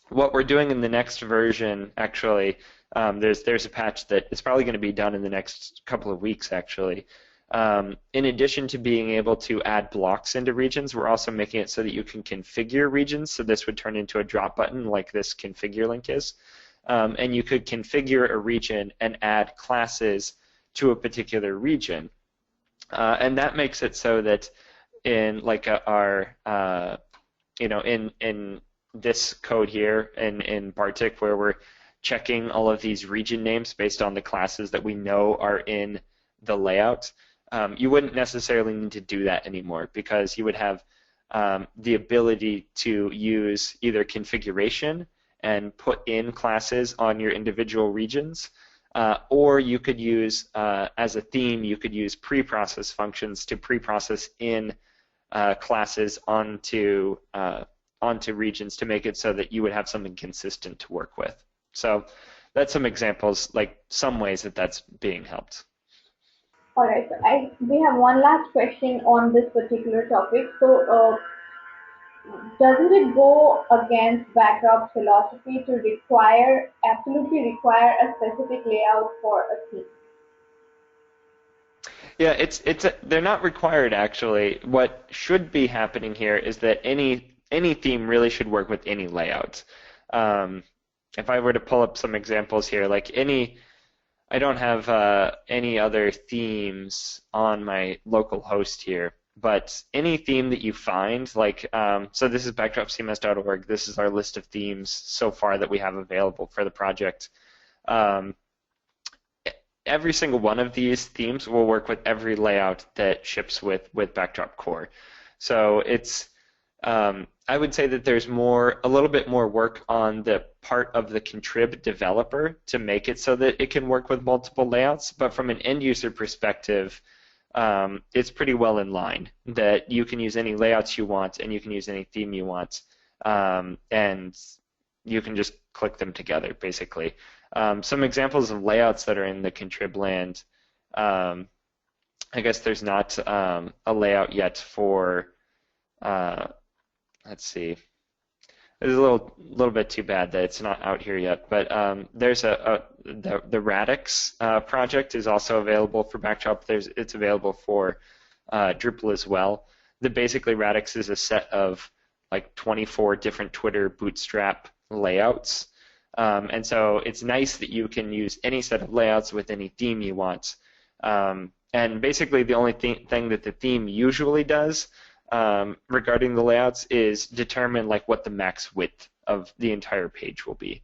B: What we're doing in the next version, actually, there's a patch that it's probably going to be done in the next couple of weeks, actually. In addition to being able to add blocks into regions, we're also making it so that you can configure regions. So this would turn into a drop button like this configure link is. And you could configure a region and add classes to a particular region. And that makes it so that in like in this code here in Bartik, where we're checking all of these region names based on the classes that we know are in the layout, you wouldn't necessarily need to do that anymore because you would have the ability to use either configuration and put in classes on your individual regions, or you could use, as a theme, you could use preprocess functions to preprocess in classes onto regions to make it so that you would have something consistent to work with. So that's some examples, like some ways that that's being helped.
A: All right, so we have one last question on this particular topic. So doesn't it go against Backdrop's philosophy to absolutely require a specific layout for a theme?
B: Yeah, they're not required actually. What should be happening here is that any theme really should work with any layout. If I were to pull up some examples here, like I don't have any other themes on my local host here, but any theme that you find, like, so this is backdropcms.org. This is our list of themes so far that we have available for the project. Every single one of these themes will work with every layout that ships with Backdrop Core. So it's, I would say that there's a little bit more work on the part of the contrib developer to make it so that it can work with multiple layouts, but from an end user perspective, it's pretty well in line that you can use any layouts you want and you can use any theme you want, and you can just click them together, basically. Some examples of layouts that are in the contrib land, I guess there's not a layout yet for, let's see, it's a little bit too bad that it's not out here yet, but there's the Radix project is also available for Backdrop. It's available for Drupal as well. Basically, Radix is a set of like 24 different Twitter Bootstrap layouts. And so it's nice that you can use any set of layouts with any theme you want. And basically the only thing that the theme usually does regarding the layouts is determine like what the max width of the entire page will be.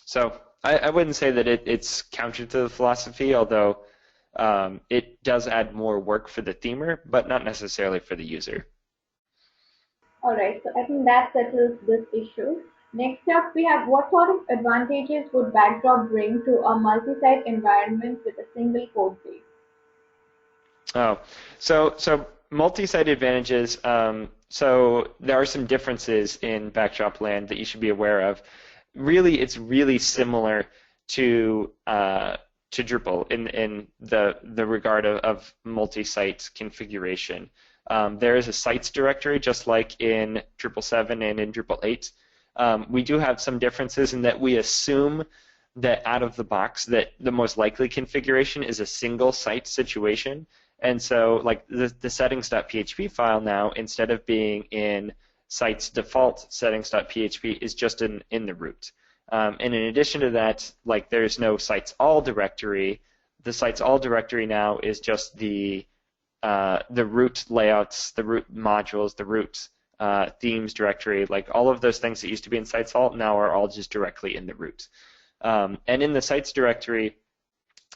B: So I wouldn't say that it's counter to the philosophy, although It does add more work for the themer, but not necessarily for the user.
A: All right, so I think that settles this issue. Next up, we have what sort of advantages would Backdrop bring to a multi-site environment with a single code base?
B: Oh, so multi-site advantages. So there are some differences in Backdrop land that you should be aware of. Really, it's really similar to Drupal in the regard of multi-site configuration. There is a sites directory just like in Drupal 7 and in Drupal 8. We do have some differences in that we assume that out of the box that the most likely configuration is a single site situation. And so like the settings.php file now, instead of being in site's default settings.php, is just in the root. And in addition to that, like there's no sites all directory. The sites all directory now is just the root layouts, the root modules, the root themes directory. Like all of those things that used to be in sites all now are all just directly in the root. And in the sites directory,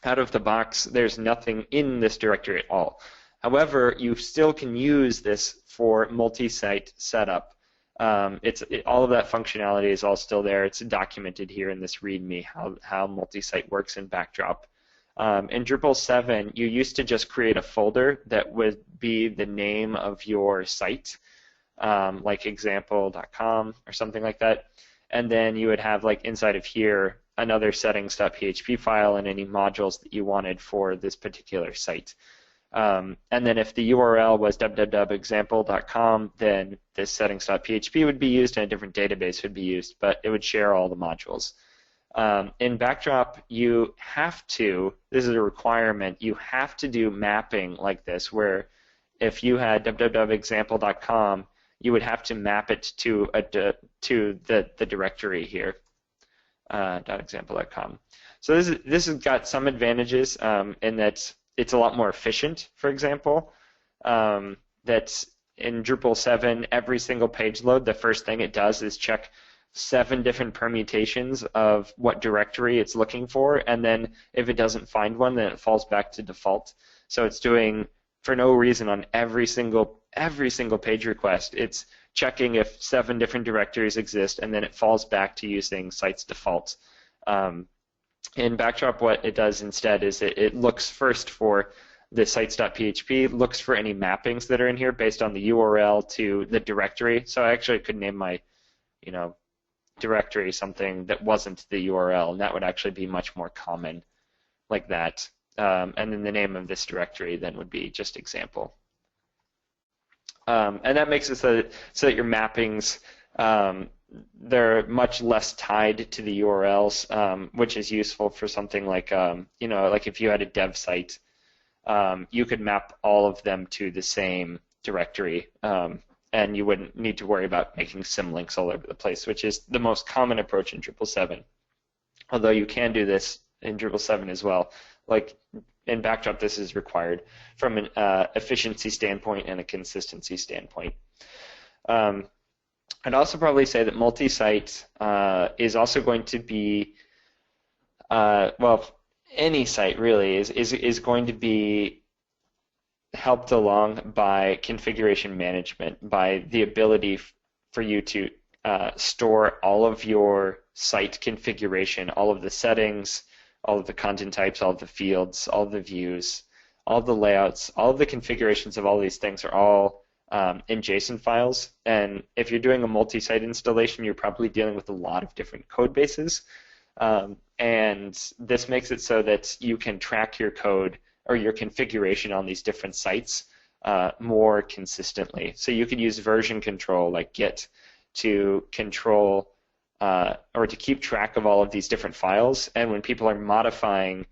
B: out of the box, there's nothing in this directory at all. However, you still can use this for multi-site setup. All of that functionality is all still there. It's documented here in this README how multi-site works in Backdrop. In Drupal 7, you used to just create a folder that would be the name of your site, like example.com or something like that. And then you would have like inside of here another settings.php file and any modules that you wanted for this particular site. And then if the URL was www.example.com, then this settings.php would be used and a different database would be used, but it would share all the modules. In Backdrop, you have to, this is a requirement, you have to do mapping like this, where if you had www.example.com, you would have to map it to the directory here, .example.com. So this has got some advantages in that it's a lot more efficient, for example. That in Drupal 7, every single page load, the first thing it does is check 7 different permutations of what directory it's looking for, and then if it doesn't find one, then it falls back to default. So it's doing, for no reason, on every single page request, it's checking if 7 different directories exist, and then it falls back to using site's default. In Backdrop, what it does instead is it looks first for the sites.php, looks for any mappings that are in here based on the URL to the directory. So I actually could name my, directory something that wasn't the URL, and that would actually be much more common like that. And then the name of this directory then would be just example. And that makes it so that your mappings, they're much less tied to the URLs, which is useful for something like, like if you had a dev site, you could map all of them to the same directory, and you wouldn't need to worry about making symlinks all over the place, which is the most common approach in Drupal 7. Although you can do this in Drupal 7 as well. Like in Backdrop, this is required from an efficiency standpoint and a consistency standpoint. I'd also probably say that multi-site is also going to be, any site really is going to be helped along by configuration management, by the ability for you to store all of your site configuration, all of the settings, all of the content types, all of the fields, all of the views, all of the layouts, all of the configurations of all these things are all in JSON files. And if you're doing a multi-site installation, you're probably dealing with a lot of different code bases. And this makes it so that you can track your code or your configuration on these different sites more consistently. So you could use version control like Git to control or to keep track of all of these different files. And when people are modifying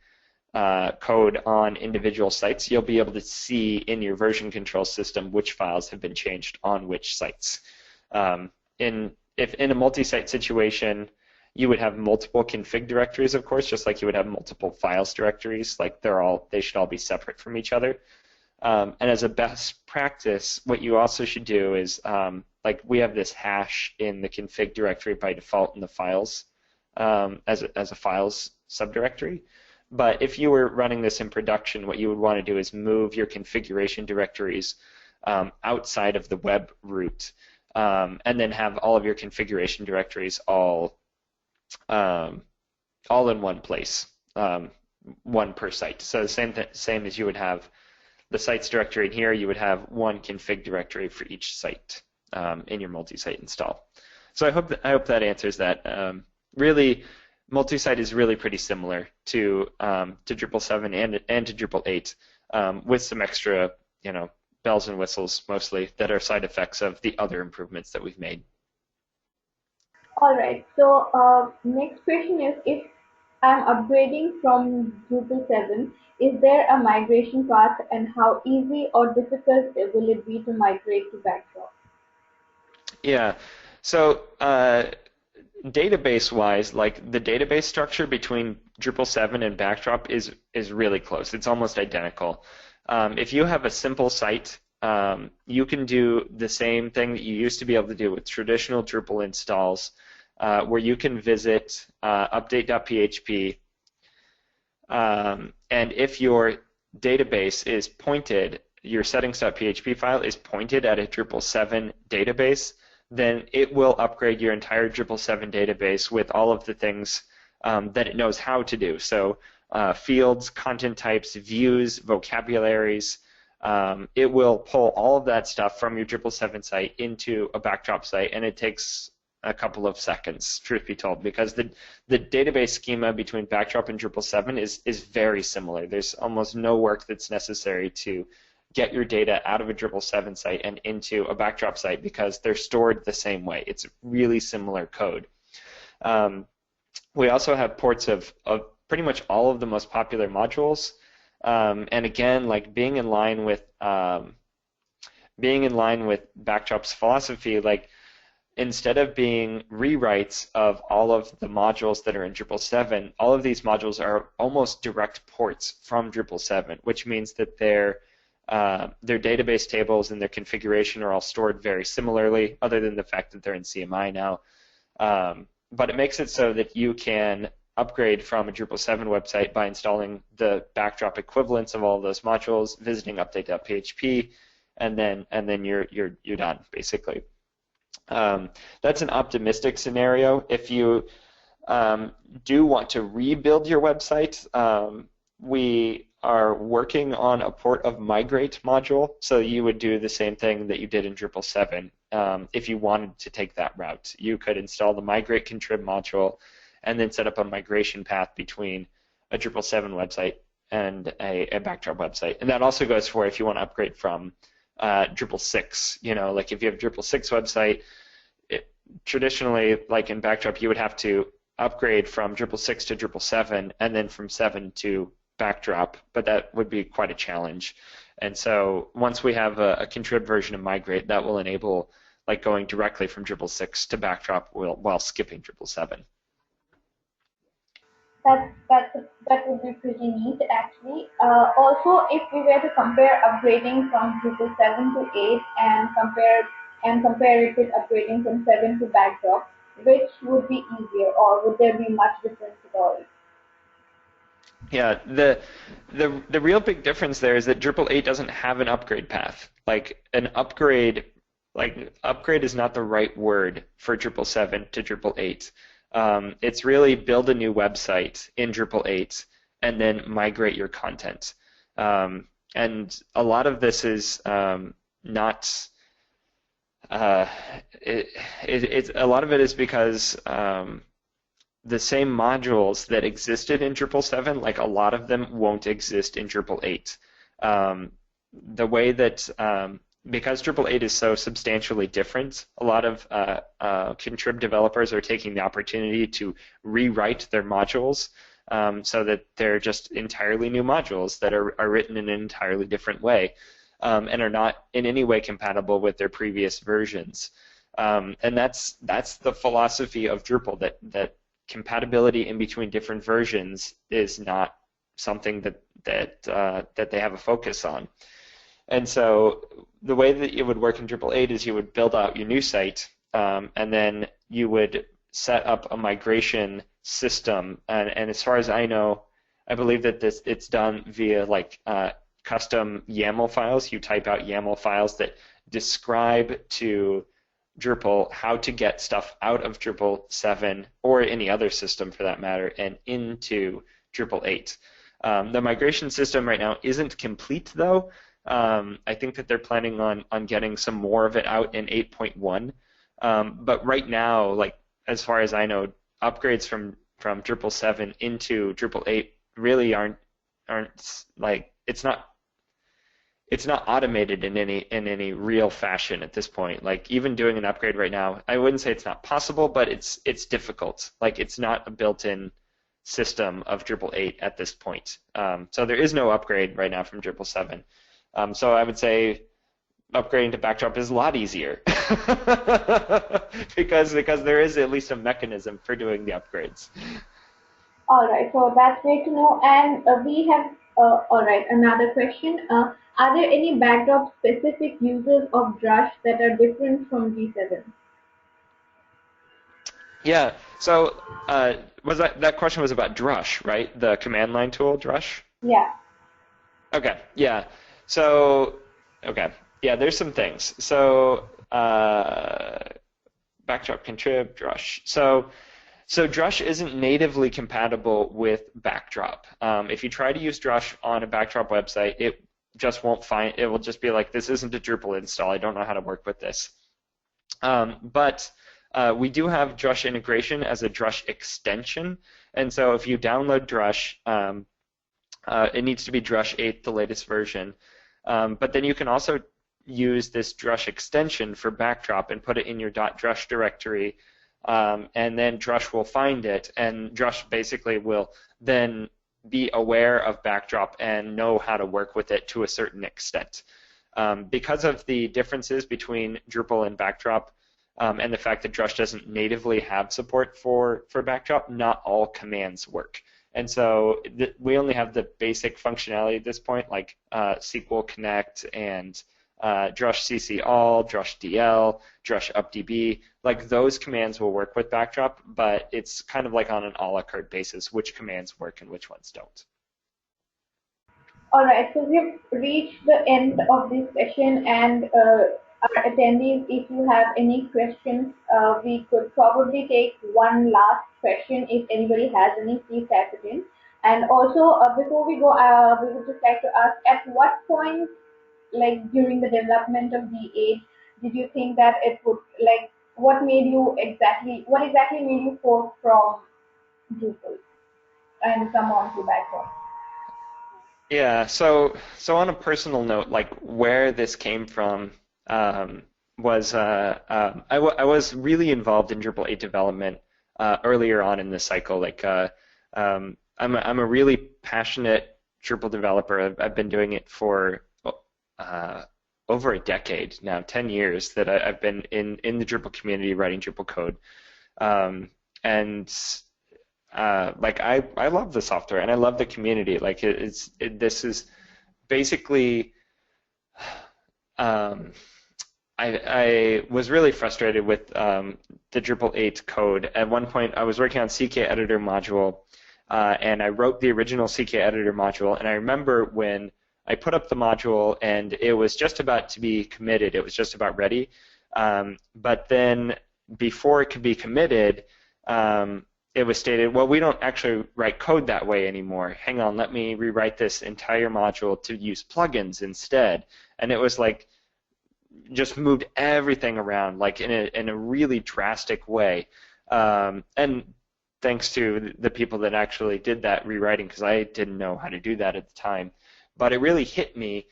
B: code on individual sites, you'll be able to see in your version control system which files have been changed on which sites. If in a multi-site situation, you would have multiple config directories, of course, just like you would have multiple files directories. Like they should all be separate from each other. And as a best practice, what you also should do is, like we have this hash in the config directory by default in the files as a files subdirectory. But if you were running this in production, what you would want to do is move your configuration directories outside of the web root, and then have all of your configuration directories all in one place, one per site. So the same as you would have the sites directory in here, you would have one config directory for each site in your multi-site install. So I hope that answers that. Really, multi-site is really pretty similar to Drupal 7 and to Drupal 8, with some extra, bells and whistles mostly that are side effects of the other improvements that we've made.
A: All right. So next question is, if I'm upgrading from Drupal 7, is there a migration path, and how easy or difficult will it be to migrate to Backdrop?
B: Yeah. So database-wise, like the database structure between Drupal 7 and Backdrop is really close. It's almost identical. If you have a simple site, you can do the same thing that you used to be able to do with traditional Drupal installs, where you can visit update.php, and if your database is pointed, your settings.php file is pointed at a Drupal 7 database, then it will upgrade your entire Drupal 7 database with all of the things that it knows how to do. So fields, content types, views, vocabularies. It will pull all of that stuff from your Drupal 7 site into a Backdrop site, and it takes a couple of seconds, truth be told, because the database schema between Backdrop and Drupal 7 is very similar. There's almost no work that's necessary to get your data out of a Drupal 7 site and into a Backdrop site because they're stored the same way. It's really similar code. We also have ports of pretty much all of the most popular modules, and again, like being in line with Backdrop's philosophy, like instead of being rewrites of all of the modules that are in Drupal 7, all of these modules are almost direct ports from Drupal 7, which means that their database tables and their configuration are all stored very similarly, other than the fact that they're in CMI now. But it makes it so that you can upgrade from a Drupal 7 website by installing the Backdrop equivalents of all of those modules, visiting update.php, and then you're done, basically. That's an optimistic scenario. If you do want to rebuild your website, we are working on a port of migrate module, so you would do the same thing that you did in Drupal 7. If you wanted to take that route, you could install the migrate contrib module and then set up a migration path between a Drupal 7 website and a Backdrop website. And that also goes for if you want to upgrade from Drupal 6. Like if you have a Drupal 6 website, traditionally, like in Backdrop, you would have to upgrade from Drupal 6 to Drupal 7 and then from 7 to Backdrop, but that would be quite a challenge. And so once we have a contrib version of migrate, that will enable like going directly from Drupal 6 to Backdrop while skipping Drupal 7.
A: That would be pretty neat, actually. Also, if we were to compare upgrading from Drupal 7 to 8 and compare it with upgrading from 7 to Backdrop, which would be easier, or would there be much difference at all?
B: Yeah, the real big difference there is that Drupal 8 doesn't have an upgrade path. Like upgrade is not the right word for Drupal 7 to Drupal 8. It's really build a new website in Drupal 8 and then migrate your content. And a lot of this is not. A lot of it is because the same modules that existed in Drupal 7, like a lot of them won't exist in Drupal 8. The way that, because Drupal 8 is so substantially different, a lot of contrib developers are taking the opportunity to rewrite their modules so that they're just entirely new modules that are written in an entirely different way and are not in any way compatible with their previous versions. And that's the philosophy of Drupal, that compatibility in between different versions is not something that they have a focus on. And so the way that it would work in Drupal 8 is you would build out your new site, and then you would set up a migration system. And as far as I know, I believe that it's done via like custom YAML files. You type out YAML files that describe to Drupal how to get stuff out of Drupal 7 or any other system for that matter and into Drupal 8. The migration system right now isn't complete though. I think that they're planning on getting some more of it out in 8.1. But right now, like as far as I know, upgrades from Drupal 7 into Drupal 8 really aren't like it's not automated in any real fashion at this point. Like even doing an upgrade right now, I wouldn't say it's not possible, but it's difficult. Like it's not a built-in system of Drupal 8 at this point. So there is no upgrade right now from Drupal 7. So I would say upgrading to Backdrop is a lot easier because there is at least a mechanism for doing the upgrades.
A: All right, so that's great to know. And we have, all right, another question. Are there any backdrop specific uses of Drush that are different from G7?
B: Yeah. So was that question was about Drush, right? The command line tool, Drush?
A: Yeah.
B: Okay. Yeah. So okay. Yeah. There's some things. So Backdrop contrib Drush. So Drush isn't natively compatible with Backdrop. If you try to use Drush on a Backdrop website, it just won't find. It will just be like, this isn't a Drupal install. I don't know how to work with this. But we do have Drush integration as a Drush extension, and so if you download Drush, it needs to be Drush 8, the latest version. But then you can also use this Drush extension for Backdrop and put it in your .drush directory. And then Drush will find it, and Drush basically will then be aware of Backdrop and know how to work with it to a certain extent. Because of the differences between Drupal and Backdrop, and the fact that Drush doesn't natively have support for Backdrop, not all commands work. And so we only have the basic functionality at this point, like SQL Connect and Drush CC all, Drush DL, Drush UpDB. Like those commands will work with Backdrop, but it's kind of like on an a la carte basis, which commands work and which ones don't.
A: All right, so we've reached the end of this session, and our attendees, if you have any questions, we could probably take one last question. If anybody has any, please type it in. And also, before we go, we would just like to ask, at what point, like during the development of D8, did you think that it would, like, what exactly made you fork from Drupal and come on to Backbone?
B: Yeah, so on a personal note, like where this came from was I was really involved in Drupal 8 development earlier on in the cycle. Like I'm a really passionate Drupal developer. I've been doing it for over a decade now, 10 years that I've been in the Drupal community writing Drupal code, and like I love the software and I love the community. Like this is basically I was really frustrated with the Drupal 8 code. At one point, I was working on CK Editor module, and I wrote the original CK Editor module. And I remember when I put up the module, and it was just about to be committed. It was just about ready. But then before it could be committed, it was stated, well, we don't actually write code that way anymore. Hang on, let me rewrite this entire module to use plugins instead. And it was like, just moved everything around like in a really drastic way. And thanks to the people that actually did that rewriting, because I didn't know how to do that at the time. But it really hit me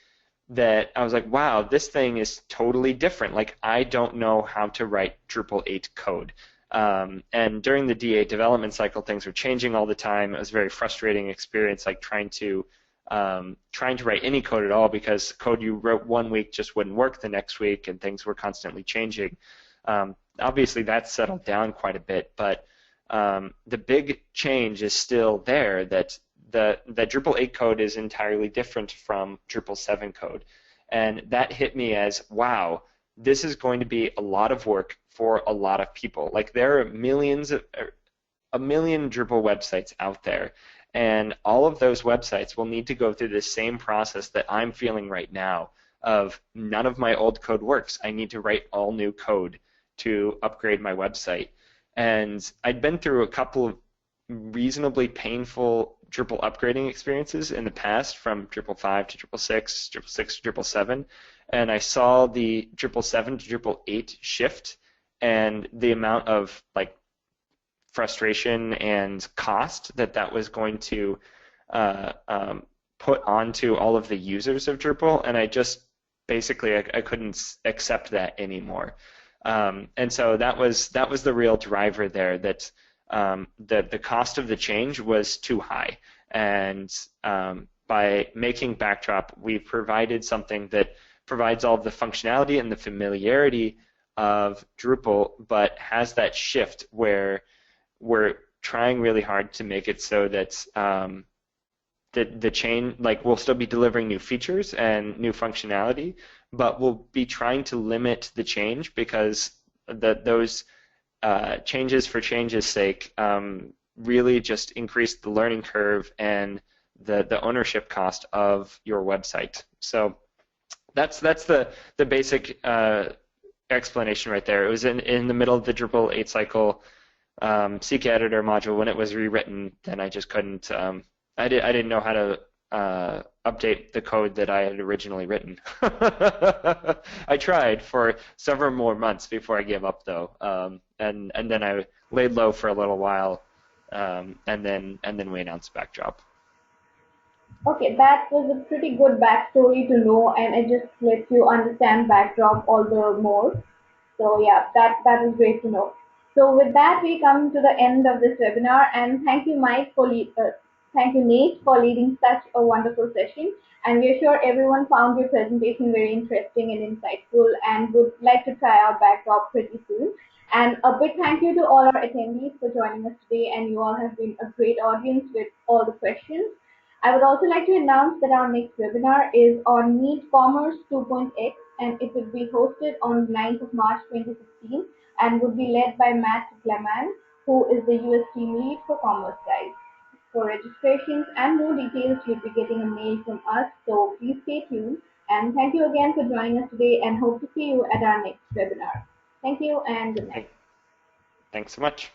B: that I was like, wow, this thing is totally different. Like, I don't know how to write Drupal 8 code. And during the D8 development cycle, things were changing all the time. It was a very frustrating experience, like trying to write any code at all, because code you wrote one week just wouldn't work the next week, and things were constantly changing. Obviously, that's settled down quite a bit, but the big change is still there, that the Drupal 8 code is entirely different from Drupal 7 code. And that hit me as, wow, this is going to be a lot of work for a lot of people. Like, there are a million Drupal websites out there, And all of those websites will need to go through the same process that I'm feeling right now of none of my old code works. I need to write all new code to upgrade my website. And I'd been through a couple of reasonably painful Drupal upgrading experiences in the past, from Drupal 5 to Drupal 6, Drupal 6 to Drupal 7, and I saw the Drupal 7 to Drupal 8 shift, and the amount of like frustration and cost that that was going to uh, um, put onto all of the users of Drupal, and I just basically I couldn't accept that anymore. And so that was the real driver there, that the cost of the change was too high. And by making Backdrop, we've provided something that provides all of the functionality and the familiarity of Drupal, but has that shift where we're trying really hard to make it so that the chain, like, we'll still be delivering new features and new functionality, but we'll be trying to limit the change, because those changes for change's sake really just increase the learning curve and the ownership cost of your website. So that's the basic explanation right there. It was in the middle of the Drupal 8 cycle CK editor module when it was rewritten. Then I just couldn't. I didn't know how to update the code that I had originally written. I tried for several more months before I gave up, though, and then I laid low for a little while, and then we announced Backdrop.
A: Okay, that was a pretty good backstory to know, and it just lets you understand Backdrop all the more. So yeah, that is great to know. So with that, we come to the end of this webinar, and thank you, Mike, thank you, Nate, for leading such a wonderful session. And we're sure everyone found your presentation very interesting and insightful, and would like to try our Backdrop pretty soon. And a big thank you to all our attendees for joining us today, and you all have been a great audience with all the questions. I would also like to announce that our next webinar is on Meet Commerce 2.x, and it will be hosted on 9th of March 2016 and would be led by Matt Glaman, who is the US team lead for Commerce Guide. For registrations and more details, you'll be getting a mail from us, so please stay tuned. And thank you again for joining us today, and hope to see you at our next webinar. Thank you and good night.
B: Thanks so much.